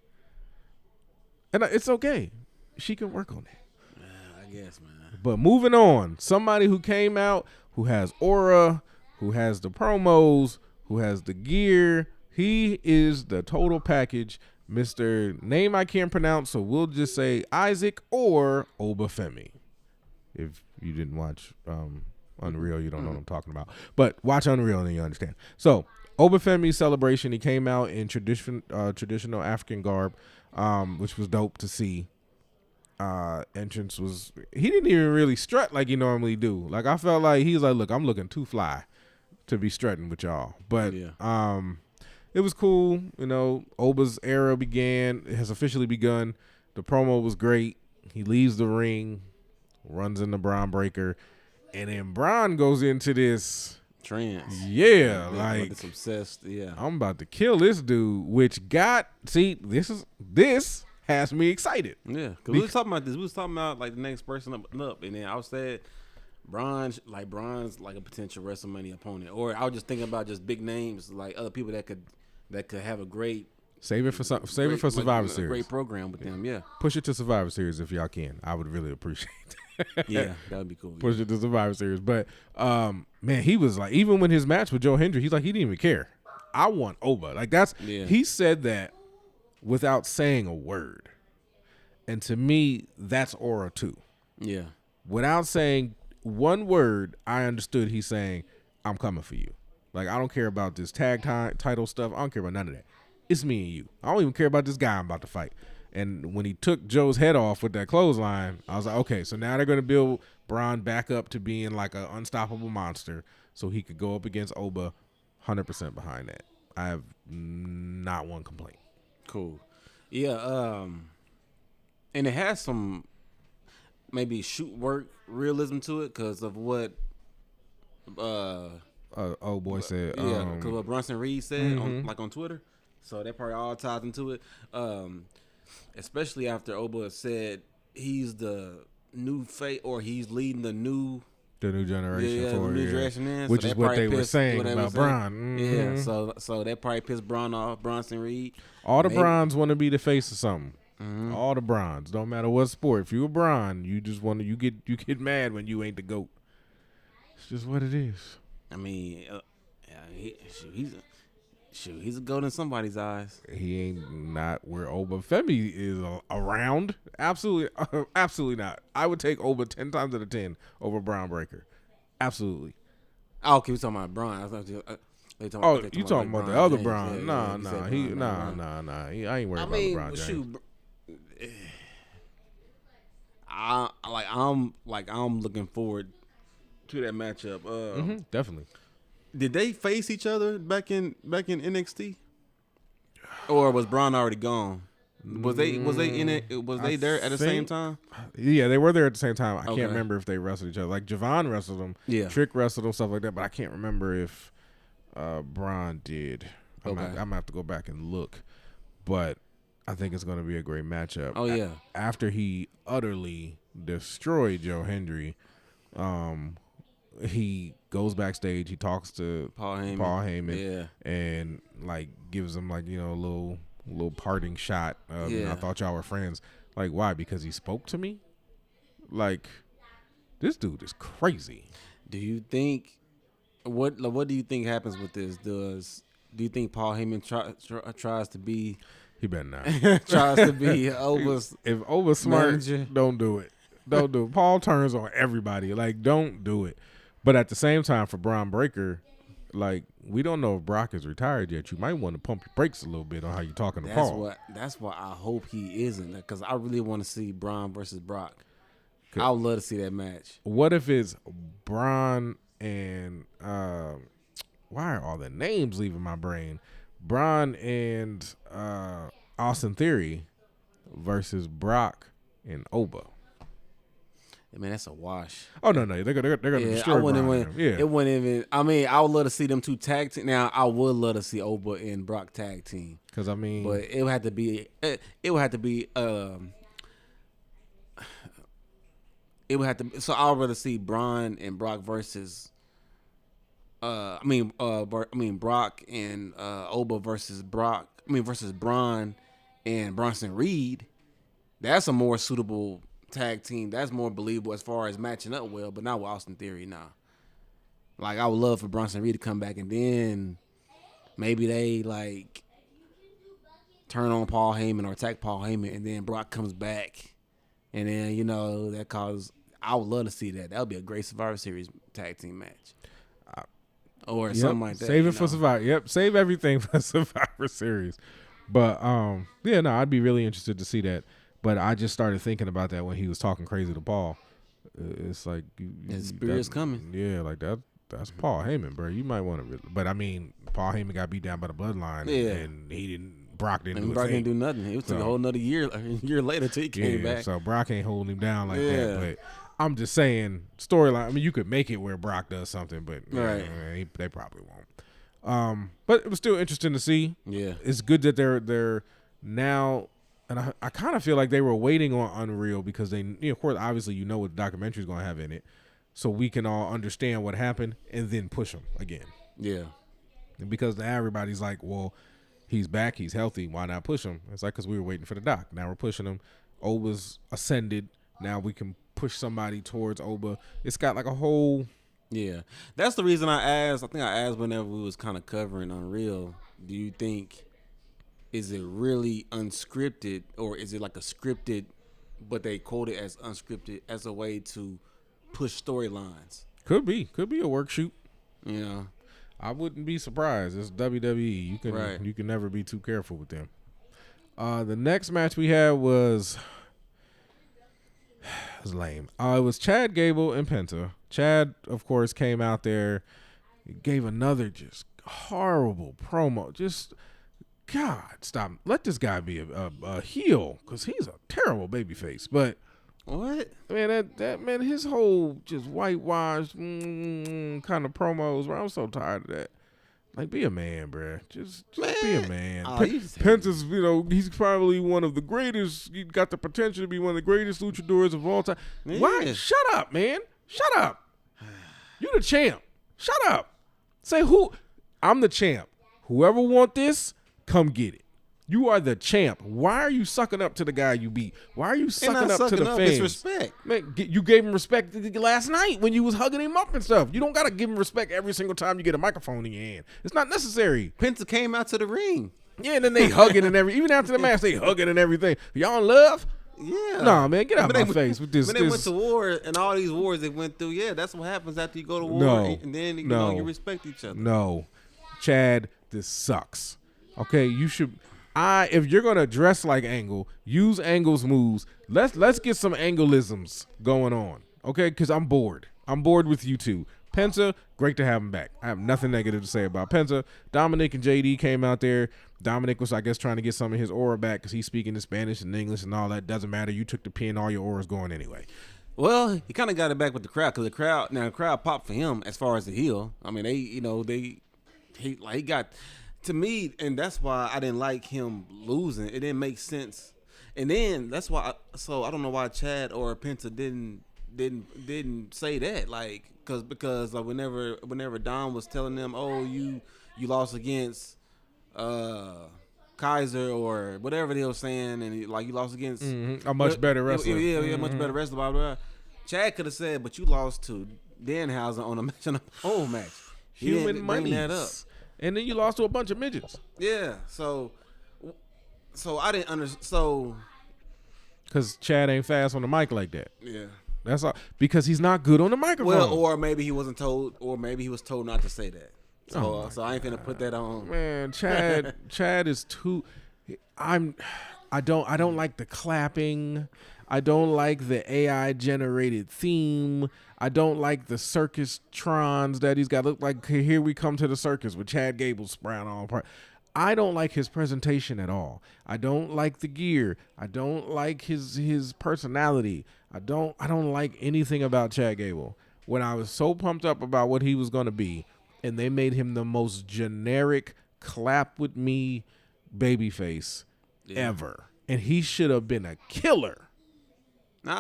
And it's okay. She can work on that. Yeah, I guess, man. But moving on, somebody who came out, who has aura, who has the promos, who has the gear, he is the total package. Mr. Name I can't pronounce, so we'll just say Isaac or Femi. If you didn't watch Unreal, you don't know what I'm talking about. But watch Unreal and then you understand. So Femi's celebration, he came out in traditional African garb, which was dope to see. Entrance was, he didn't even really strut like he normally do. Like I felt like he was like, look, I'm looking too fly to be strutting with y'all. But it was cool. Oba's era has officially begun. The promo was great. He leaves the ring, runs into Bron Breaker, and then Bron goes into this trance. Yeah, like it's obsessed. Yeah, I'm about to kill this dude. This has me excited. Yeah, because we was talking about this. We was talking about like the next person up, and then I said Bron's like a potential WrestleMania opponent, or I was just thinking about just big names like other people that could have a great save it for Survivor Series. Great program with them. Yeah, push it to Survivor Series if y'all can. I would really appreciate that. Yeah, that would be cool. Push it to Survivor Series, but man, he was like, even when his match with Joe Hendry, he's like, he didn't even care. I want Oba. Like he said that without saying a word, and to me, that's aura too. Yeah, without saying one word, I understood he's saying, I'm coming for you. Like, I don't care about this tag title stuff. I don't care about none of that. It's me and you. I don't even care about this guy I'm about to fight. And when he took Joe's head off with that clothesline, I was like, okay, so now they're going to build Bron back up to being like an unstoppable monster so he could go up against Oba. 100% behind that. I have not one complaint. Cool. Yeah, and it has some maybe shoot work realism to it because of what Old boy said. Yeah, because what Bronson Reed said on Twitter. So that probably all ties into it. Especially after Oba said he's the new face or he's leading the new generation forward, the new generation in, which so is what they were saying about Bron. Yeah, so that probably pissed Bron off, Bronson Reed. All the Brons want to be the face of something. All the Brons, don't matter what sport. If you a Bron, you just want to you get mad when you ain't the GOAT. It's just what it is. I mean, he's a GOAT in somebody's eyes. He ain't not where Oba Femi is around. Absolutely, absolutely not. I would take Oba 10 times out of 10 over Bron Breakker. Absolutely. Oh, okay, we talking about Bron. I thought you talking about the other Bron? Yeah, Nah. I ain't worried about LeBron James. Shoot, I'm looking forward to that matchup. Definitely. Did they face each other back in NXT, or was Bron already gone? Was they in it? Was they there at the same time? Yeah, they were there at the same time. I Okay. can't remember if they wrestled each other. Like Javon wrestled them, Yeah. Trick wrestled them, stuff like that. But I can't remember if Bron did. I'm gonna have to go back and look. But I think it's gonna be a great matchup. Oh yeah. After he utterly destroyed Joe Hendry, he goes backstage. He talks to Paul Heyman. Yeah, and like gives him like a little parting shot. I thought y'all were friends. Like why? Because he spoke to me. Like this dude is crazy. Do you think what do you think happens with this? Do you think Paul Heyman tries to be? He better not. Tries to be Oba's. If Oba's smart, manager. Don't do it. Don't do it. Paul turns on everybody. Like don't do it. But at the same time, for Bron Breakker, like we don't know if Brock is retired yet. You might want to pump your brakes a little bit on how you're talking to Paul. That's why I hope he isn't, because I really want to see Bron versus Brock. I would love to see that match. What if it's Bron and why are all the names leaving my brain? Bron and Austin Theory versus Brock and Oba. I mean, that's a wash. Oh no, they're gonna destroy Bron. Yeah, it wouldn't even. I mean, I would love to see them two tag team. Now, I would love to see Oba and Brock tag team. Because I mean, but it would have to be. It would have to be. It would have to. So I'd rather see Bron and Brock versus. Brock and Oba versus Brock. Versus Bron and Bronson Reed. That's a more suitable tag team. That's more believable as far as matching up well, but not with Austin Theory now. Like I would love for Bronson Reed to come back and then maybe they like turn on Paul Heyman or attack Paul Heyman and then Brock comes back and then that causes. I would love to see that. That would be a great Survivor Series tag team match. Or something like that. Save it for Survivor. Yep, save everything for Survivor Series. But I'd be really interested to see that. But I just started thinking about that when he was talking crazy to Paul. It's like his spirit's coming. Yeah, like that's Paul Heyman, bro. You might want to. But I mean, Paul Heyman got beat down by the bloodline, and he didn't. Brock didn't. Brock didn't do nothing. It took a whole another year later till he came back. So Brock ain't holding him down like that. But I'm just saying, storyline. I mean, you could make it where Brock does something, but they probably won't. But it was still interesting to see. Yeah, it's good that they're now. And I kind of feel like they were waiting on Unreal because they, of course, obviously, what the documentary is going to have in it, so we can all understand what happened and then push him again. Yeah. And because now everybody's like, well, he's back, he's healthy, why not push him? It's like because we were waiting for the doc. Now we're pushing him. Oba's ascended. Now we can push somebody towards Oba. It's got like a whole. Yeah, that's the reason I asked. I think I asked whenever we was kind of covering Unreal. Do you think? Is it really unscripted or is it like a scripted, but they quote it as unscripted as a way to push storylines? Could be a work shoot. Yeah, I wouldn't be surprised. It's WWE. You can never be too careful with them. The next match we had was lame. It was Chad Gable and Penta. Chad, of course, came out there, gave another just horrible promo. Just, God, stop. Let this guy be a heel, because he's a terrible babyface. But What? man, that man, his whole just whitewashed kind of promos, bro. I'm so tired of that. Like, be a man, bruh. Just be a man. Penta's, he's probably one of the greatest. He got the potential to be one of the greatest luchadors of all time. Yeah. Why? Shut up, man. Shut up. You the champ. Shut up. Say who? I'm the champ. Whoever want this, come get it. You are the champ. Why are you sucking up to the guy you beat? Why are you sucking up to the fans? It's respect. Man, you gave him respect last night when you was hugging him up and stuff. You don't got to give him respect every single time you get a microphone in your hand. It's not necessary. Penta came out to the ring. Yeah, and then they hugging and everything. Even after the match, they hugging and everything. Y'all in love? Yeah. Nah, man, get out of my face with this. When they went to war and all these wars they went through, yeah, that's what happens after you go to war and then you respect each other. No. Chad, this sucks. Okay, you should... if you're gonna dress like Angle, use Angle's moves. Let's get some Angleisms going on, okay? Because I'm bored. I'm bored with you two. Penta, great to have him back. I have nothing negative to say about Penta. Dominic and JD came out there. Dominic was, I guess, trying to get some of his aura back because he's speaking in Spanish and English and all that. Doesn't matter. You took the pin. All your aura's going anyway. Well, he kind of got it back with the crowd because the crowd popped for him as far as the heel. I mean, he got. To me, and that's why I didn't like him losing. It didn't make sense, and then that's why. I don't know why Chad or Penta didn't say that, like, because whenever Don was telling them, oh, you lost against Kaiser or whatever they were saying, and you lost against a much better wrestler. Yeah, much better wrestler. Blah, blah, blah. Chad could have said, but you lost to Danhausen on a whole match. Human money. that up. And then you lost to a bunch of midgets. Yeah, so I didn't understand. So, because Chad ain't fast on the mic like that. Yeah, that's all. Because he's not good on the microphone. Well, or maybe he wasn't told, or maybe he was told not to say that. So, I ain't finna put that on. Man, Chad is too. I don't like the clapping. I don't like the AI generated theme. I don't like the circus trons that he's got. Look like here we come to the circus with Chad Gable sprout on part. I don't like his presentation at all. I don't like the gear. I don't like his personality. I don't like anything about Chad Gable. When I was so pumped up about what he was going to be, and they made him the most generic clap with me babyface ever, and he should have been a killer. So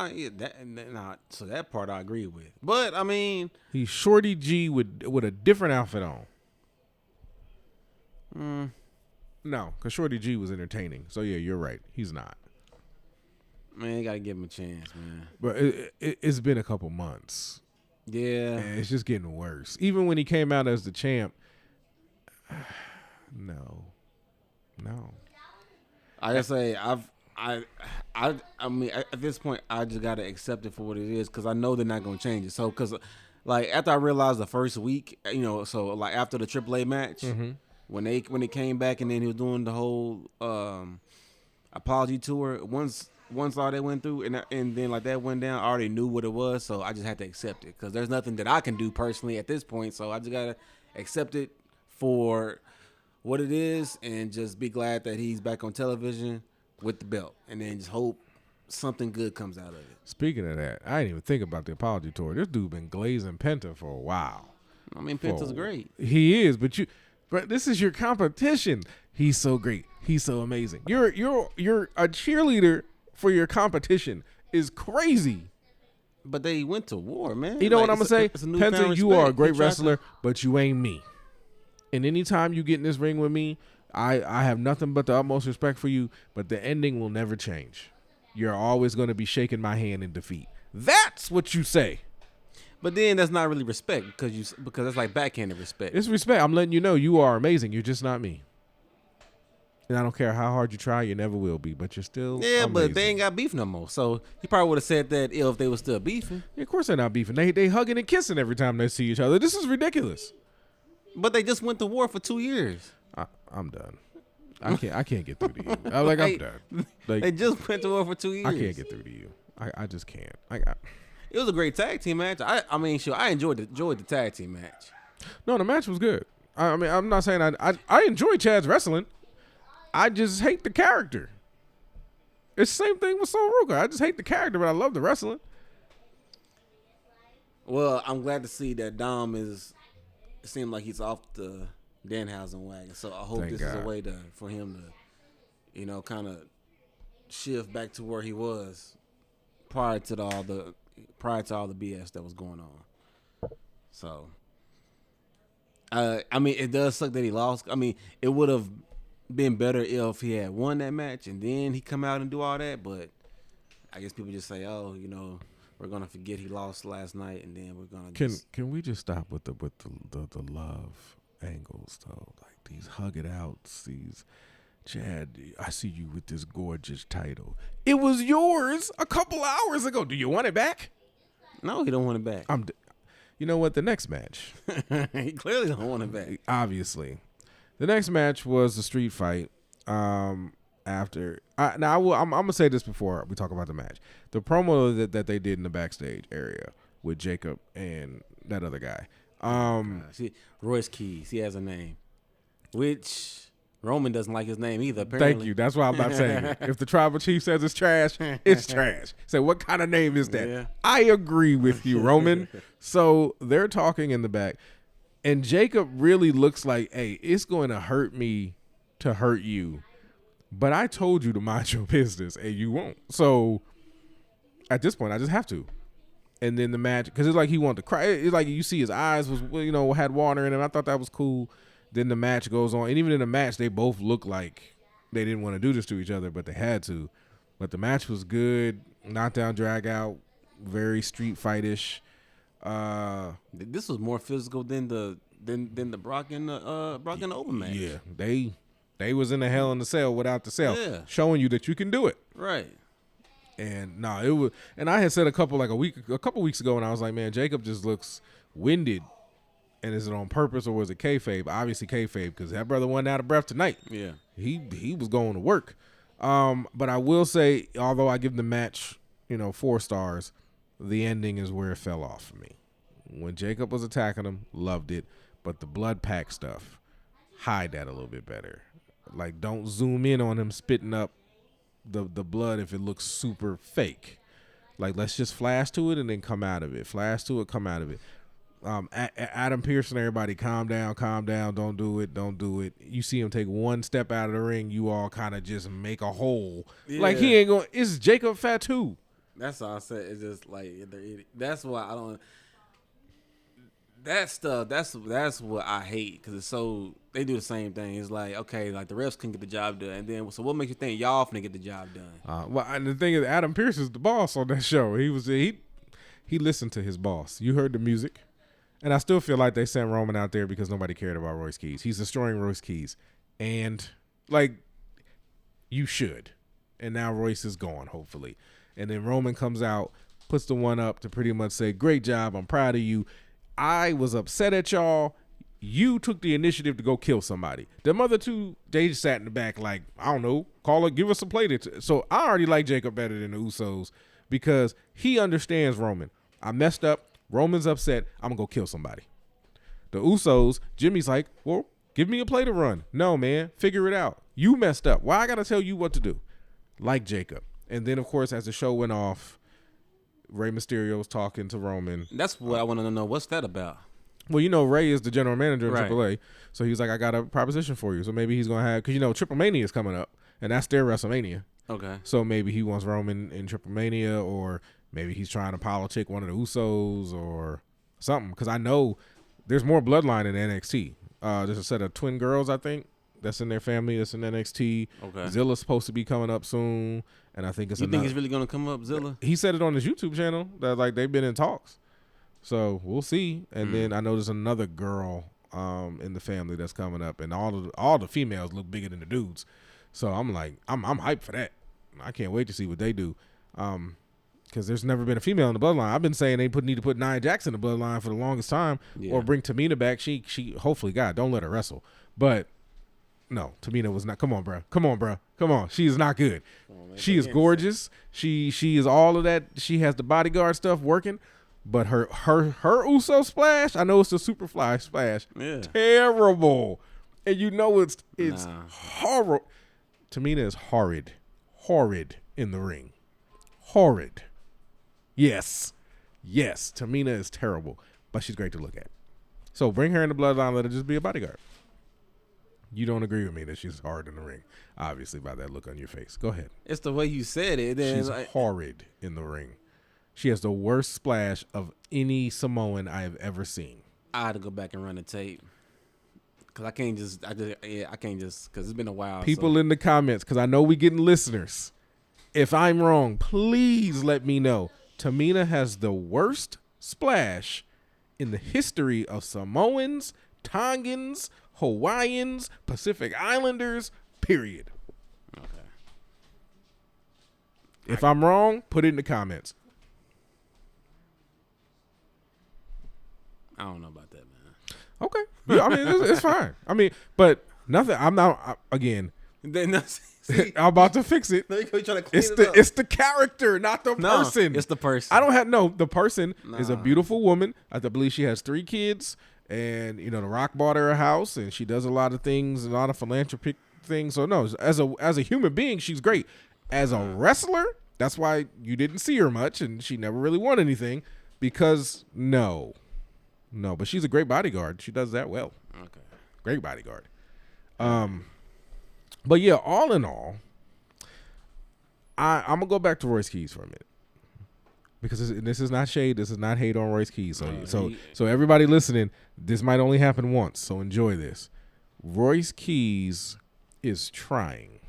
that part I agree with. But I mean, he's Shorty G with a different outfit on. No, because Shorty G was entertaining. So yeah, you're right. He's not. Man, you gotta give him a chance, man. But it's been a couple months. Yeah, and it's just getting worse. Even when he came out as the champ, no. I just say I mean, at this point, I just gotta accept it for what it is because I know they're not gonna change it. So, because like after I realized the first week, so like after the AAA match, when they came back and then he was doing the whole apology tour. Once all that went through and then like that went down, I already knew what it was, so I just had to accept it because there's nothing that I can do personally at this point. So I just gotta accept it for what it is and just be glad that he's back on television with the belt, and then just hope something good comes out of it. Speaking of that, I didn't even think about the apology tour. This dude been glazing Penta for a while. I mean, Penta's great. He is, but this is your competition. He's so great. He's so amazing. You're a cheerleader for your competition is crazy. But they went to war, man. You know what I'm gonna say? Penta, you are a great wrestler, but you ain't me. And anytime you get in this ring with me, I have nothing but the utmost respect for you, but the ending will never change. You're always going to be shaking my hand in defeat. That's what you say. But then that's not really respect because that's like backhanded respect. It's respect. I'm letting you know you are amazing. You're just not me. And I don't care how hard you try, you never will be, but you're still amazing. But they ain't got beef no more. So he probably would have said that if they were still beefing. Yeah, of course they're not beefing. They hugging and kissing every time they see each other. This is ridiculous. But they just went to war for 2 years. I'm done. I can't get through to you. I'm like, I'm done. Like, They just went to war for 2 years. I can't get through to you. I just can't. It was a great tag team match. I mean, sure, I enjoyed the tag team match. No, the match was good. I mean, I'm not saying I enjoy Chad's wrestling. I just hate the character. It's the same thing with Sol Ruka. I just hate the character, but I love the wrestling. Well, I'm glad to see that Dom it seemed like he's off the Danhausen wagon. So I hope Thank this God. is a way for him to, kind of shift back to where he was prior to all the BS that was going on. So, I mean, it does suck that he lost. I mean, it would have been better if he had won that match and then he come out and do all that. But I guess people just say, oh, we're gonna forget he lost last night, and then we're gonna. Can we just stop with the love angles though? Like these hug it outs, these. Chad, I see you with this gorgeous title. It was yours a couple hours ago. Do you want it back? No, he don't want it back. You know what? The next match. He clearly don't want it back. Obviously, the next match was the street fight. After I'm gonna say this before we talk about the match. The promo that they did in the backstage area with Jacob and that other guy. See, Royce Keys. He has a name, which. Roman doesn't like his name either, apparently. Thank you. That's why I'm about saying it. If the tribal chief says it's trash, it's trash. So what kind of name is that? Yeah. I agree with you, Roman. So they're talking in the back, and Jacob really looks like, hey, it's going to hurt me to hurt you, but I told you to mind your business, and you won't. So at this point, I just have to. And then the match, because it's like he wanted to cry. It's like you see his eyes was, had water in them. I thought that was cool. Then the match goes on. And even in the match, they both look like they didn't want to do this to each other, but they had to. But the match was good. Knockdown, drag out, very street fight-ish. This was more physical than the Brock and the Open match. Yeah, they was in the Hell in the Cell without the cell, showing you that you can do it. Right. And it was. And I had said a couple weeks ago, and I was like, man, Jacob just looks winded. And is it on purpose or was it kayfabe? Obviously kayfabe, because that brother wasn't out of breath tonight. Yeah, he was going to work. But I will say, although I give the match, 4 stars, the ending is where it fell off for me. When Jacob was attacking him, loved it, but the blood pack stuff, hide that a little bit better. Like, don't zoom in on him spitting up the blood if it looks super fake. Like, let's just flash to it and then come out of it. Flash to it, come out of it. Adam Pearce and everybody, calm down, don't do it. You see him take one step out of the ring, you all kind of just make a hole. Yeah. Like he ain't going. It's Jacob Fatu. That's all I said. It's just like that's why I don't. That stuff. That's what I hate, because it's so they do the same thing. It's like, okay, like the refs can get the job done, and then so what makes you think y'all finna get the job done? Well, and the thing is, Adam Pearce is the boss on that show. He listened to his boss. You heard the music. And I still feel like they sent Roman out there because nobody cared about Royce Keys. He's destroying Royce Keys. And, you should. And now Royce is gone, hopefully. And then Roman comes out, puts the one up to pretty much say, great job, I'm proud of you. I was upset at y'all. You took the initiative to go kill somebody. Them other two, they just sat in the back like, I don't know, call it, give us a play. So I already like Jacob better than the Usos because he understands Roman. I messed up. Roman's upset. I'm going to go kill somebody. The Usos, Jimmy's like, well, give me a play to run. No, man, figure it out. You messed up. Why I got to tell you what to do? Like Jacob. And then, of course, as the show went off, Rey Mysterio was talking to Roman. That's what I want to know. What's that about? Well, Rey is the general manager of right. AAA. So he was like, I got a proposition for you. So maybe he's going to have, because, Triple Mania is coming up. And that's their WrestleMania. Okay. So maybe he wants Roman in Triple Mania, or maybe he's trying to politic one of the Usos or something. Because I know there's more bloodline in NXT. There's a set of twin girls, I think, that's in their family that's in NXT. Okay. Zilla's supposed to be coming up soon. And I think it's think he's really going to come up, Zilla? He said it on his YouTube channel that, they've been in talks. So we'll see. And then I know there's another girl in the family that's coming up. And all the females look bigger than the dudes. So I'm like, I'm hyped for that. I can't wait to see what they do. Because there's never been a female in the bloodline. I've been saying they need to put Nia Jax in the bloodline for the longest time, or bring Tamina back. She hopefully, God, don't let her wrestle. But No, Tamina was not. Come on, bro. Come on. She is not good. She is gorgeous. She is all of that. She has the bodyguard stuff working, but her Uso splash. I know it's the Superfly splash. Yeah. Terrible, and you know it's horrible. Tamina is horrid in the ring. Horrid. Yes. Tamina is terrible, but she's great to look at. So bring her in the bloodline. Let her just be a bodyguard. You don't agree with me that she's hard in the ring, obviously, by that look on your face. Go ahead. It's the way you said it. She's horrid in the ring. She has the worst splash of any Samoan I have ever seen. I had to go back and run the tape because I can't just because it's been a while. People in the comments, because I know we getting listeners. If I'm wrong, please let me know. Tamina has the worst splash in the history of Samoans, Tongans, Hawaiians, Pacific Islanders, period. Okay. If I'm wrong, put it in the comments. I don't know about that, man. Okay. Yeah, I mean, it's fine. I mean, but nothing. I'm not, again, I'm about to fix it. It's the character, not the person. It's the person. I don't have the person is a beautiful woman. I believe she has 3 kids, and The Rock bought her a house, and she does a lot of things, a lot of philanthropic things. So no, as a human being, she's great. As a wrestler, that's why you didn't see her much, and she never really won anything because no, but she's a great bodyguard. She does that well. Okay, great bodyguard. But yeah, all in all, I'm gonna go back to Royce Keys for a minute because this is not shade. This is not hate on Royce Keys. So everybody listening, this might only happen once. So enjoy this. Royce Keys is trying,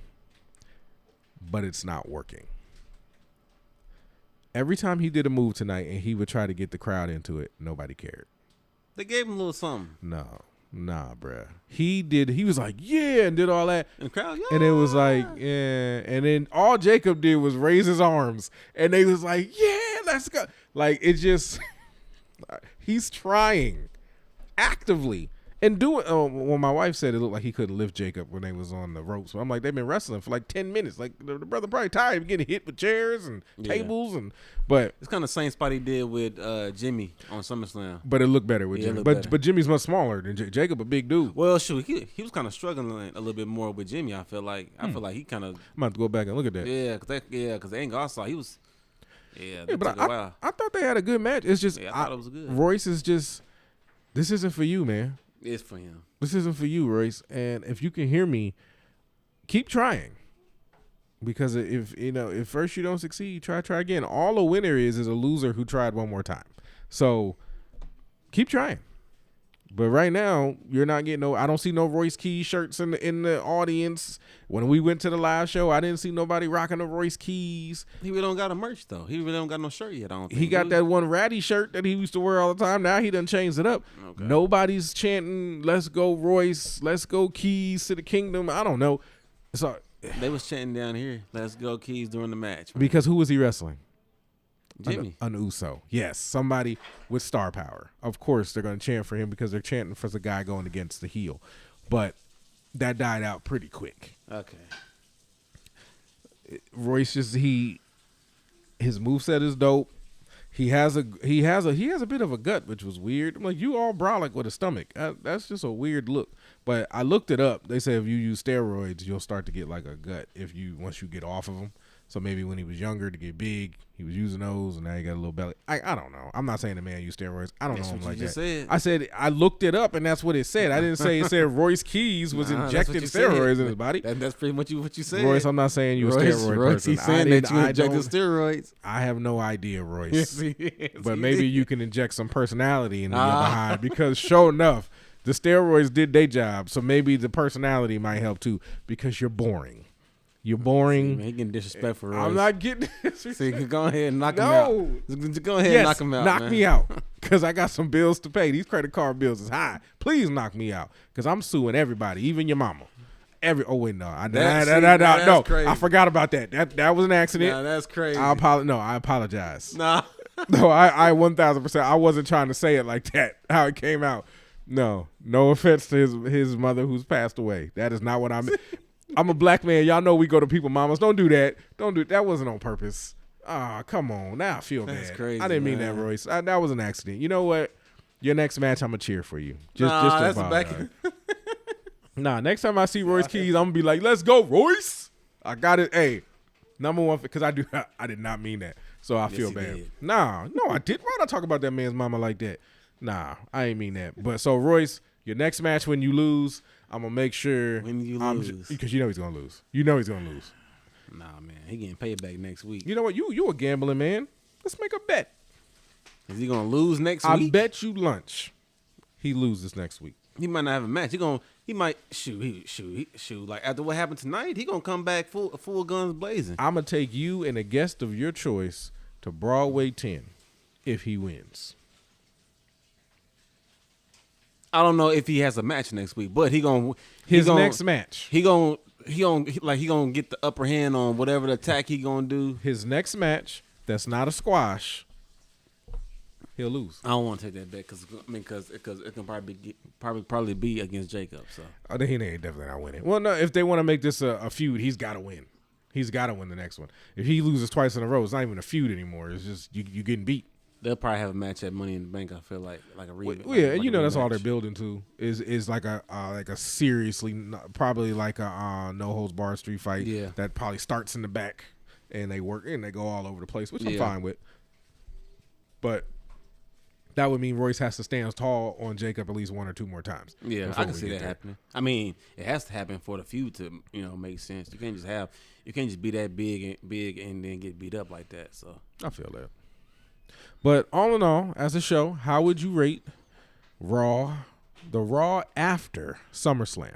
but it's not working. Every time he did a move tonight and he would try to get the crowd into it, nobody cared. They gave him a little something. Nah, bruh. He was like, yeah, and did all that. And the crowd, yeah. And it was like, yeah. And then all Jacob did was raise his arms. And they was like, yeah, let's go. Like, it just, he's trying actively. And doing, when my wife said it looked like he couldn't lift Jacob when they was on the ropes. So I'm like, they've been wrestling for like 10 minutes. Like, the brother probably tired of getting hit with chairs and tables. But it's kind of the same spot he did with Jimmy on SummerSlam. But it looked better with Jimmy. But Jimmy's much smaller than Jacob, a big dude. Well, shoot, he was kind of struggling a little bit more with Jimmy. I feel like he kind of. I'm about to go back and look at that. Yeah, because the angle I saw, he was. Yeah, but I thought they had a good match. It's just I thought it was good. Royce is just. This isn't for you, man. It's for him. This isn't for you, Royce. And if you can hear me, keep trying. Because if first you don't succeed, try again. All a winner is a loser who tried one more time. So keep trying. But right now, you're not getting I don't see no Royce Keys shirts in the audience. When we went to the live show, I didn't see nobody rocking the Royce Keys. He really don't got a merch though. He really don't got no shirt yet. I don't think. He got that one ratty shirt that he used to wear all the time. Now he done changed it up. Okay. Nobody's chanting, "Let's go Royce, let's go Keys to the kingdom." I don't know. So they was chanting down here, "Let's go Keys" during the match. Man. Because who was he wrestling? Jimmy. An Uso. Yes, somebody with star power. Of course, they're going to chant for him because they're chanting for the guy going against the heel. But that died out pretty quick. Okay. Royce his moveset is dope. He has a bit of a gut, which was weird. I'm like, you all brolic with a stomach. That's just a weird look. But I looked it up. They say if you use steroids, you'll start to get like a gut once you get off of them. So maybe when he was younger to get big, he was using those, and now he got a little belly. I don't know. I'm not saying the man used steroids. I don't know him like that. Said. I said I looked it up, and that's what it said. I didn't say it said Royce Keys was injecting steroids in his body. That's pretty much what you said. Royce, I'm not saying you a steroid person. He's saying that you injected steroids. I have no idea, Royce. But maybe you can inject some personality in your behind because sure enough, the steroids did their job. So maybe the personality might help too because you're boring. You're boring. See, he getting disrespectful. Royce. I'm not getting disrespectful. See, go ahead and knock him out. Go ahead and knock him out. Knock me out because I got some bills to pay. These credit card bills is high. Please knock me out because I'm suing everybody, even your mama. No, crazy. I forgot about that. That was an accident. Nah, that's crazy. I apologize. Nah. No, I 1,000%. I wasn't trying to say it like that. How it came out. No offense to his mother who's passed away. That is not what I meant. I'm a black man. Y'all know we go to people mamas. Don't do that. That wasn't on purpose. Ah, come on. Now I feel bad. That's crazy. I didn't mean that, Royce. That was an accident. You know what? Your next match, I'm gonna cheer for you. That's back. Nah, next time I see Royce Keys, I'm gonna be like, "Let's go, Royce." I got it. Hey, number one, because I did not mean that, so I feel bad. Did. Nah, no, I did. Why'd I talk about that man's mama like that? Nah, I ain't mean that. But so Royce, your next match when you lose, I'm gonna make sure when you lose, because you know he's gonna lose. You know he's gonna lose. Nah, man, he getting paid back next week. You know what? You a gambling man. Let's make a bet. Is he gonna lose next I week? bet you lunch. He loses next week. He might not have a match. He might shoot. Like after what happened tonight, he gonna come back full guns blazing. I'm gonna take you and a guest of your choice to Broadway 10 if he wins. I don't know if he has a match next week, but next match. He gonna get the upper hand on whatever the attack he gonna do. His next match that's not a squash, he'll lose. I don't want to take that bet because it can probably be against Jacob. So He ain't definitely not winning. Well, no, if they want to make this a feud, he's got to win. He's got to win the next one. If he loses twice in a row, it's not even a feud anymore. It's just you getting beat. They'll probably have a match at Money in the Bank. I feel like a rematch. Well, yeah, and that's all they're building to is like a seriously probably like a no holds barred street fight. Yeah. That probably starts in the back and they work and they go all over the place, which I'm fine with. But that would mean Royce has to stand tall on Jacob at least one or two more times. Yeah, I can see that happening. I mean, it has to happen for the feud to make sense. You can't just be that big and then get beat up like that. So I feel that. But all in all, as a show, how would you rate Raw, the Raw after SummerSlam?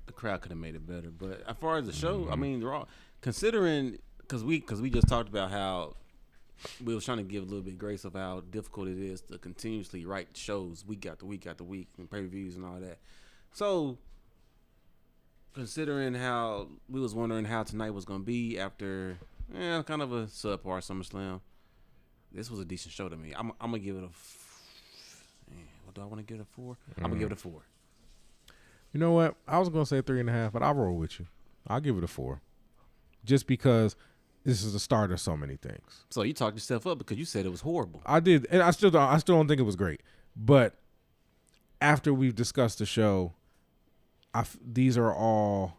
The crowd could have made it better, but as far as the show, I mean, Raw, considering because we just talked about how we was trying to give a little bit of grace of how difficult it is to continuously write shows week after week after week and pay-per-views and all that. So, considering how we was wondering how tonight was going to be after kind of a subpar SummerSlam, this was a decent show to me. I'm going to give it what do I want to give it a 4? I'm going to give it a 4. You know what? I was going to say 3.5, but I'll roll with you. I'll give it a 4. Just because this is the start of so many things. So you talked yourself up because you said it was horrible. I did, and I still don't think it was great. But after we've discussed the show, these are all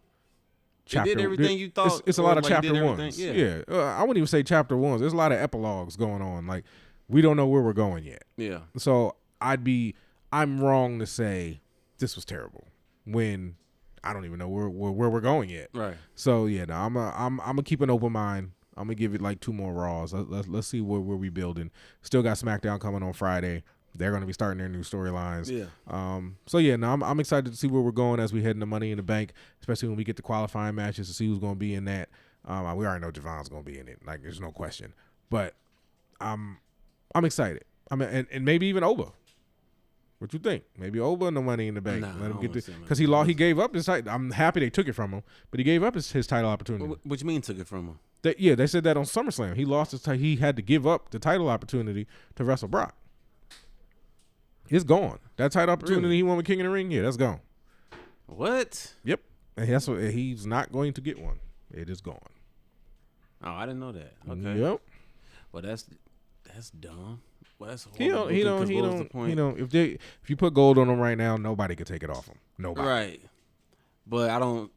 chapter. It did everything you thought. It's a lot of chapter ones. Yeah. I wouldn't even say chapter ones. There's a lot of epilogues going on. Like we don't know where we're going yet. Yeah. So I'm wrong to say this was terrible when I don't even know where we're going yet. Right. So yeah, no, I'm gonna keep an open mind. I'm gonna give it like 2 more Raws. Let's see where we building. Still got SmackDown coming on Friday. They're gonna be starting their new storylines. Yeah. So yeah, no, I'm excited to see where we're going as we head into Money in the Bank, especially when we get the qualifying matches to see who's gonna be in that. We already know Javon's gonna be in it. Like there's no question. But I'm excited. And maybe even Oba. What you think? Maybe Oba and the Money in the Bank. Nah, Let him get because he he gave up his title. I'm happy they took it from him, but he gave up his title opportunity. What you mean took it from him? They said that on SummerSlam. He lost his title. He had to give up the title opportunity to wrestle Brock. It's gone. That title opportunity he won with King of the Ring, that's gone. What? Yep. And that's what he's not going to get one. It is gone. Oh, I didn't know that. Okay. Yep. Well, that's dumb. Well, that's He horrible. don't. If you put gold on him right now, nobody could take it off him. Nobody. Right. But I don't.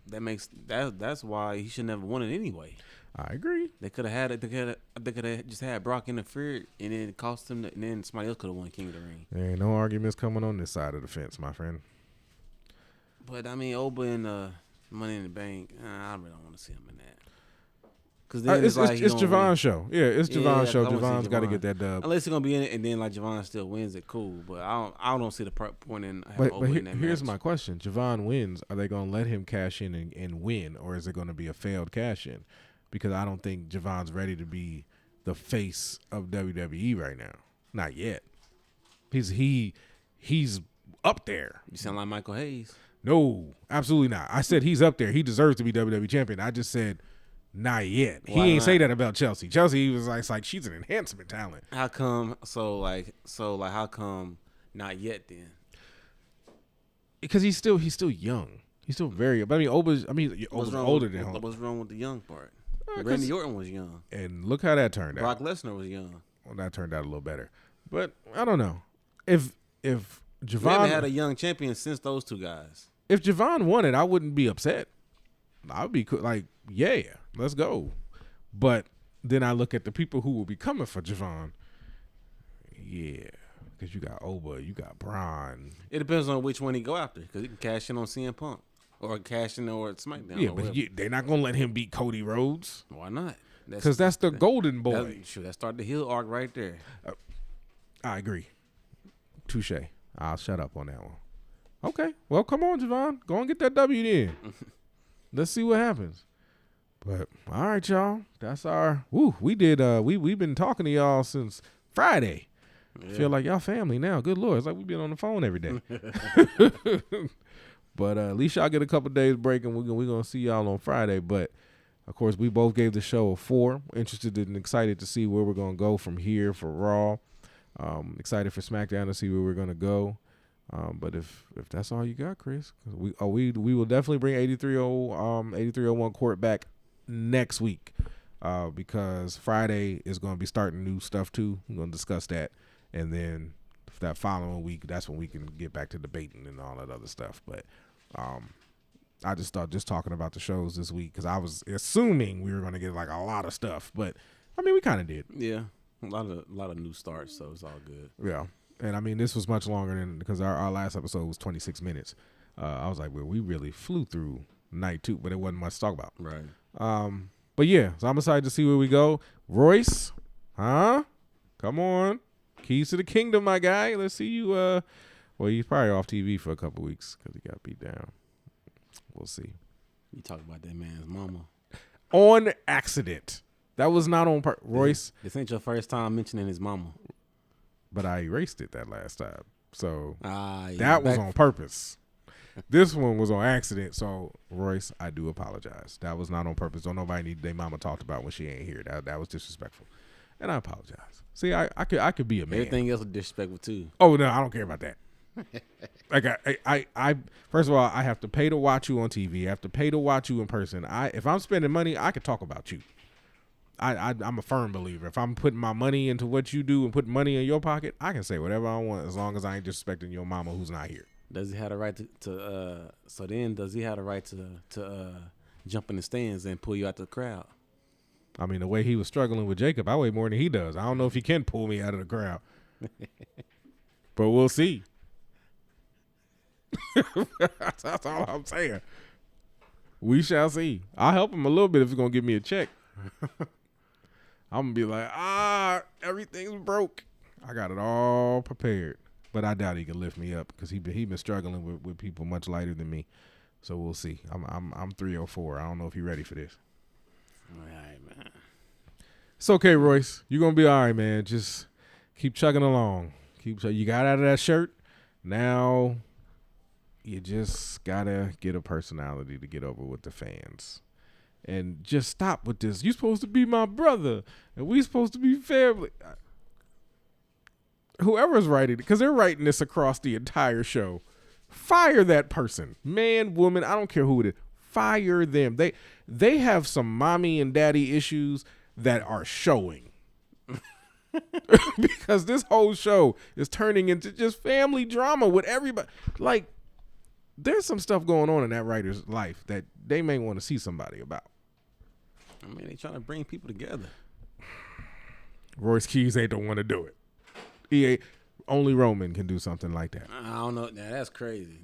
That's why he should never won it anyway. I agree. They could have had it. They could have just had Brock interfere and then it cost him. And then somebody else could have won King of the Ring. There ain't no arguments coming on this side of the fence, my friend. But I mean, Oba and Money in the Bank. I really don't want to see him in that. Cause then it's Javon's show. Yeah, it's Javon's show. Javon's got to get that dub. Unless he's gonna be in it, and then like Javon still wins it, cool. But I don't see the point in having Oba in that here's match. my question: Javon wins. Are they gonna let him cash in and win, or is it gonna be a failed cash in? Because I don't think Javon's ready to be the face of WWE right now. Not yet. He's up there. You sound like Michael Hayes. No, absolutely not. I said he's up there. He deserves to be WWE champion. I just said Not yet. Why He ain't not? say that about Chelsea. Chelsea, he was like, it's like she's an enhancement talent. How come? So how come not yet then? Because he's still young. He's still very. But Oba's older than him. What's wrong with the young part? 'Cause- Randy Orton was young. And look how that turned Brock out. Lesnar was young. Well, that turned out a little better. But I don't know if We haven't Javon had a young champion since those two guys. if Javon won it, I wouldn't be upset. I would be like, yeah, let's go. But then I look at the people who will be coming for Javon. Yeah, because you got Oba, you got Bron. It depends on which one he go after, because he can cash in on CM Punk or cash in or SmackDown. Yeah, or but whatever. they're not gonna let him beat Cody Rhodes Why not? because that's the golden boy. That started the heel arc right there. I agree. Touche. I'll shut up on that one. Okay. Well, come on, Javon. Go and get that W then. Let's see what happens. But all right, y'all. That's our. Woo. We did. We've been talking to y'all since Friday. Yeah. Feel like y'all family now. Good Lord, it's like we've been on the phone every day. But at least y'all get a couple days break, and we're gonna see y'all on Friday. But of course, we both gave the show a 4. Interested and excited to see where we're gonna go from here for Raw. Excited for SmackDown to see where we're gonna go. But if that's all you got, Chris, we will definitely bring 8301 Court back next week, because Friday is going to be starting new stuff too. We're going to discuss that, and then that following week, that's when we can get back to debating and all that other stuff. But I just thought talking about the shows this week, because I was assuming we were going to get like a lot of stuff, but I mean we kind of did. Yeah, a lot of new starts, so it's all good. Yeah. And I mean, this was much longer than, because our last episode was 26 minutes. I was like, well, we really flew through night 2, but it wasn't much to talk about. Right. But yeah, so I'm excited to see where we go. Royce, huh? Come on. Keys to the kingdom, my guy. Let's see you. Well, he's probably off TV for a couple weeks because he got beat down. We'll see. You talk about that man's mama. On accident. That was not on purpose. Royce. This ain't your first time mentioning his mama. But I erased it that last time. So Yeah, that was on purpose. This one was on accident. So, Royce, I do apologize. That was not on purpose. Don't nobody need their mama talked about when she ain't here. That was disrespectful. And I apologize. See, I could be a man. Everything else is disrespectful too. Oh, no, I don't care about that. Like I first of all, I have to pay to watch you on TV. I have to pay to watch you in person. If I'm spending money, I could talk about you. I'm a firm believer. If I'm putting my money into what you do and putting money in your pocket, I can say whatever I want as long as I ain't disrespecting your mama who's not here. Does he have the right to so then does he have the right to jump in the stands and pull you out the crowd? I mean, the way he was struggling with Jacob, I weigh more than he does. I don't know if he can pull me out of the crowd. But we'll see. That's all I'm saying. We shall see. I'll help him a little bit if he's going to give me a check. I'm going to be like, everything's broke. I got it all prepared. But I doubt he can lift me up because he been struggling with people much lighter than me. So we'll see. I'm 304. I don't know if he's ready for this. All right, man. It's okay, Royce. You're going to be all right, man. Just keep chugging along. You got out of that shirt. Now you just got to get a personality to get over with the fans. And just stop with this. You're supposed to be my brother, and we supposed to be family. Whoever's writing it, because they're writing this across the entire show, fire that person. Man, woman, I don't care who it is. Fire them. They have some mommy and daddy issues that are showing. Because this whole show is turning into just family drama with everybody. Like, there's some stuff going on in that writer's life that they may want to see somebody about. I mean, they trying to bring people together. Royce Keys ain't the one to do it. He ain't. Only Roman can do something like that. I don't know. Now, that's crazy.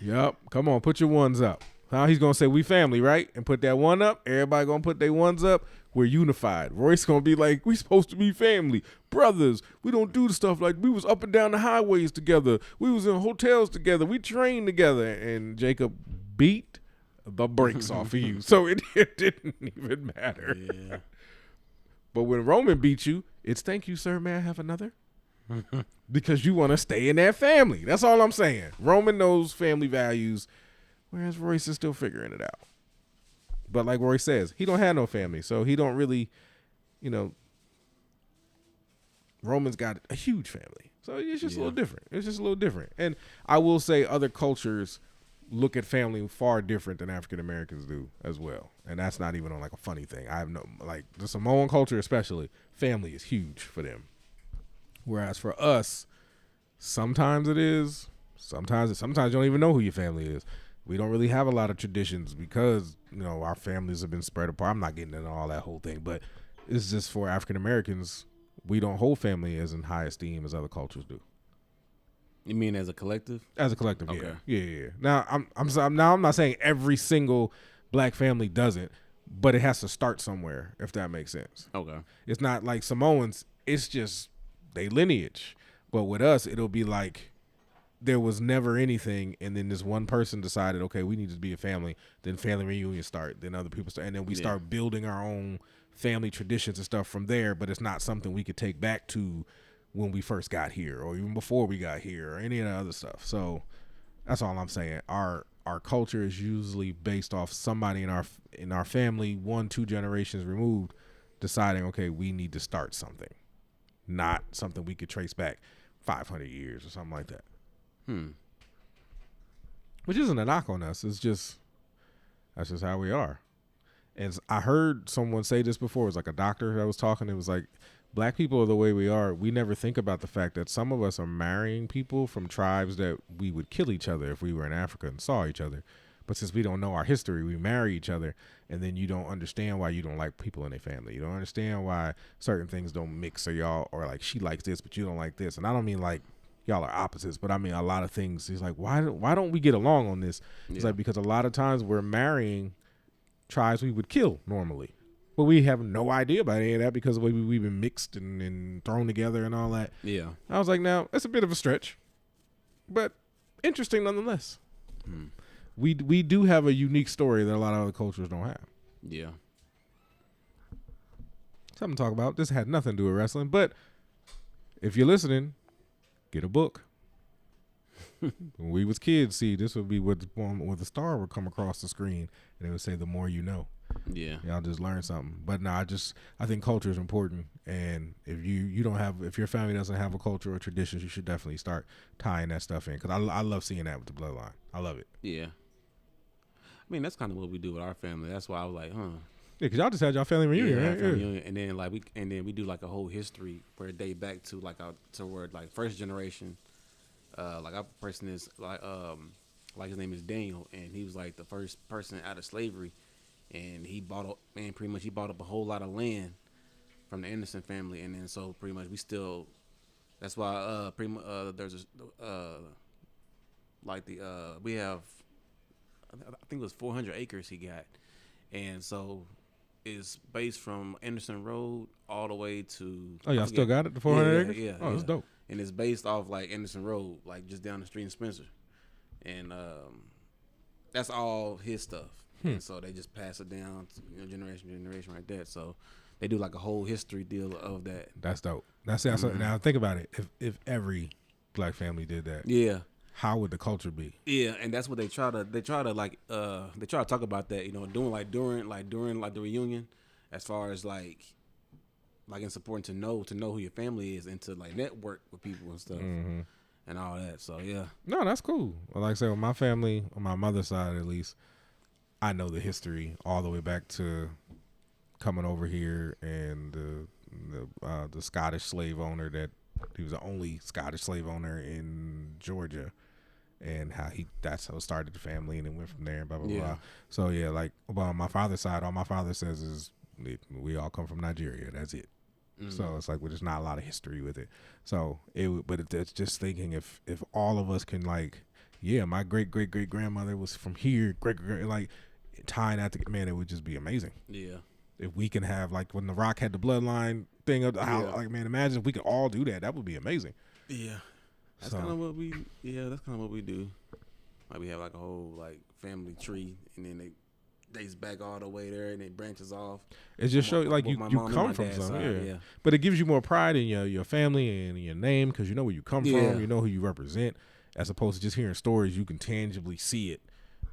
Yep. Come on, put your ones up. He's going to say, we family, right? And put that one up. Everybody going to put their ones up. We're unified. Royce going to be like, we supposed to be family. Brothers. We don't do the stuff like we was up and down the highways together. We was in hotels together. We trained together. And Jacob beat the brakes off of you. So it didn't even matter. Yeah. But when Roman beat you, it's thank you, sir. May I have another? Because you want to stay in that family. That's all I'm saying. Roman knows family values, whereas Royce is still figuring it out. But like Roy says, he don't have no family, so he don't really, you know. Roman's got a huge family, so it's just a little different. It's just a little different. And I will say other cultures look at family far different than African Americans do as well. And that's not even on like a funny thing. I have no, like the Samoan culture especially, family is huge for them. Whereas for us, sometimes it is, sometimes you don't even know who your family is. We don't really have a lot of traditions because, you know, our families have been spread apart. I'm not getting into all that whole thing, but it's just for African Americans, we don't hold family as in high esteem as other cultures do. You mean as a collective? As a collective, Okay. yeah. Now I'm not saying every single black family doesn't, but it has to start somewhere, if that makes sense. Okay. It's not like Samoans, it's just they lineage. But with us, it'll be like there was never anything, and then this one person decided, okay, we need to be a family. Then family reunions start. Then other people start, and then we start building our own family traditions and stuff from there. But it's not something we could take back to when we first got here, or even before we got here, or any of the other stuff. So that's all I'm saying. Our culture is usually based off somebody in our family, 1-2 generations removed, deciding, okay, we need to start something, not something we could trace back 500 years or something like that. Which isn't a knock on us. It's just, that's just how we are. And I heard someone say this before. It was like a doctor that was talking. It was like, black people are the way we are. We never think about the fact that some of us are marrying people from tribes that we would kill each other if we were in Africa and saw each other. But since we don't know our history, we marry each other, and then you don't understand why you don't like people in their family. You don't understand why certain things don't mix, or like she likes this, but you don't like this. And I don't mean like y'all are opposites, but I mean a lot of things. It's like, why don't we get along on this? It's like, because a lot of times we're marrying tribes we would kill normally. But we have no idea about any of that because of the way we've been mixed and thrown together and all that. Yeah. I was like, now, it's a bit of a stretch, but interesting nonetheless. We do have a unique story that a lot of other cultures don't have. Yeah. Something to talk about. This had nothing to do with wrestling, but if you're listening, get a book. When we was kids, see, this would be what the star would come across the screen, and it would say, "The more you know." Yeah. Y'all just learn something. But no, I think culture is important, and if if your family doesn't have a culture or traditions, you should definitely start tying that stuff in, because I love seeing that with the bloodline. I love it. Yeah. I mean, that's kind of what we do with our family. That's why I was like, Yeah, because y'all just had y'all family reunion, right? Family reunion. And then we do like a whole history where it date back to like like first generation. Like our person is like his name is Daniel, and he was like the first person out of slavery, and he bought up a whole lot of land from the Anderson family, and then so pretty much we still, that's why there's we have, I think it was 400 acres he got, and so it's based from Anderson Road all the way to. Oh, y'all still got it, the 400 acres? Yeah. Oh, that's dope. And it's based off like Anderson Road, like just down the street in Spencer, and that's all his stuff. And so they just pass it down, generation to generation, right there. So they do like a whole history deal of that. That's dope. That's now think about it. If every black family did that, Yeah. how would the culture be? Yeah, and that's what they try to talk about that, doing during the reunion, as far as like it's important to know who your family is and to like network with people and stuff and all that. So yeah. No, that's cool. Well, like I said, with my family, on my mother's side at least, I know the history all the way back to coming over here and the Scottish slave owner that he was the only Scottish slave owner in Georgia, and that's how it started the family, and it went from there and blah blah blah. So yeah, like on my father's side, all my father says is we all come from Nigeria. That's it. So it's like, there's not a lot of history with it. So it's just thinking if all of us can my great grandmother was from here, like tying that together, man, it would just be amazing. Yeah. If we can have like when The Rock had the bloodline thing of imagine if we could all do that. That would be amazing. Yeah. That's kind of what we do. Like we have like a whole like family tree, and then they dates back all the way there, and it branches off. It just shows like you come from something. Yeah. But it gives you more pride in your family and your name, because you know where you come from, you know who you represent, as opposed to just hearing stories. You can tangibly see it,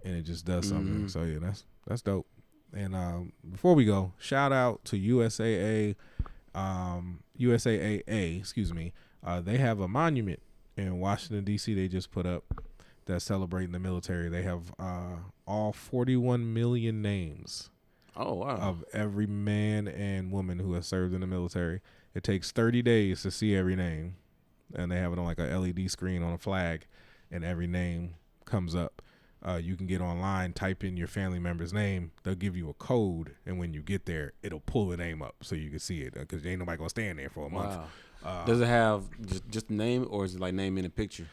and it just does something. So yeah, that's dope. And before we go, shout out to USAA, USAA, excuse me. They have a monument in Washington, D.C. they just put up that's celebrating the military. They have all 41 million names of every man and woman who has served in the military. It takes 30 days to see every name, and they have it on like a LED screen on a flag, and every name comes up. You can get online, type in your family member's name. They'll give you a code, and when you get there, it'll pull the name up so you can see it because ain't nobody going to stand there for a month. Does it have just the name, or is it like name in a picture?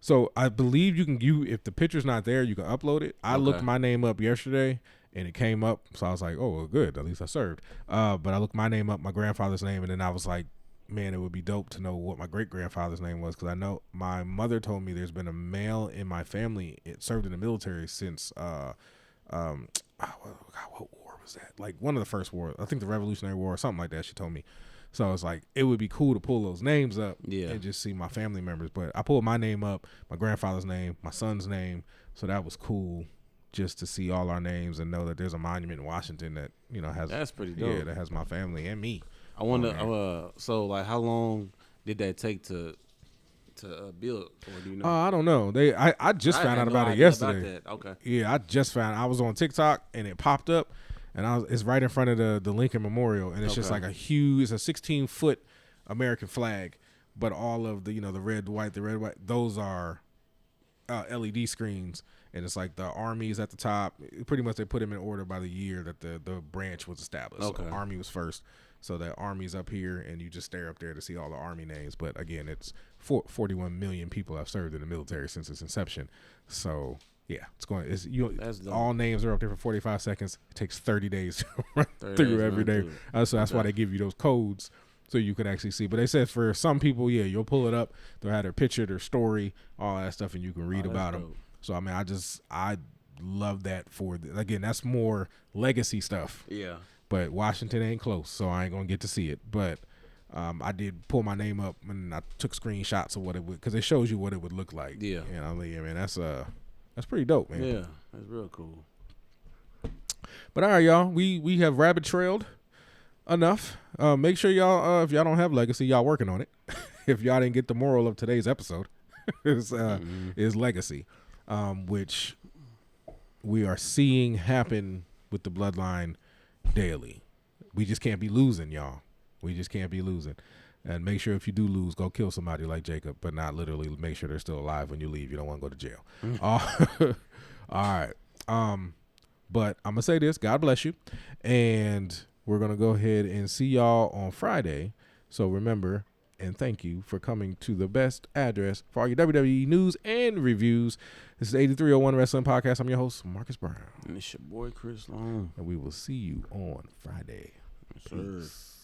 So I believe if the picture's not there, you can upload it. I looked my name up yesterday, and it came up. So I was like, oh, well, good. At least I served. But I looked my name up, my grandfather's name, and then I was like, man, it would be dope to know what my great-grandfather's name was, because I know my mother told me there's been a male in my family served in the military since what war was that? Like one of the first wars. I think the Revolutionary War or something like that, she told me. So I was like, it would be cool to pull those names up and just see my family members. But I pulled my name up, my grandfather's name, my son's name. So that was cool just to see all our names and know that there's a monument in Washington that, has. That's pretty dope. Yeah, that has my family and me. I wonder, so like how long did that take to build, or do you know? I don't know. I just found out about it yesterday. About that. Okay. Yeah, I was on TikTok and it popped up, and it's right in front of the Lincoln Memorial, and it's just like it's a 16-foot American flag, but all of the the red, white, those are LED screens, and it's like the Army's at the top. Pretty much they put them in order by the year that the branch was established. Okay. So Army was first. So the Army's up here, and you just stare up there to see all the Army names. But again, it's 41 million people have served in the military since its inception. So yeah, all names are up there for 45 seconds. It takes 30 days to run through every day. So that's why they give you those codes so you can actually see. But they said for some people, you'll pull it up. They'll have their picture, their story, all that stuff, and you can read about them. So I mean, I love that again, that's more legacy stuff. Yeah. But Washington ain't close, so I ain't gonna get to see it. But I did pull my name up, and I took screenshots of what it would, because it shows you what it would look like. Yeah, man, that's pretty dope, man. Yeah, that's real cool. But all right, y'all, we have rabbit trailed enough. Make sure y'all, if y'all don't have legacy, y'all working on it. If y'all didn't get the moral of today's episode, is legacy, which we are seeing happen with the bloodline daily. We just can't be losing, y'all. We just can't be losing. And make sure if you do lose, go kill somebody like Jacob, but not literally make sure they're still alive when you leave. You don't want to go to jail. All right. But I'm going to say this. God bless you. And we're going to go ahead and see y'all on Friday. So remember, and thank you for coming to the best address for all your WWE news and reviews. This is 8301 Wrestling Podcast. I'm your host, Marcus Brown. And it's your boy, Chris Long. And we will see you on Friday. Yes, sir. Peace.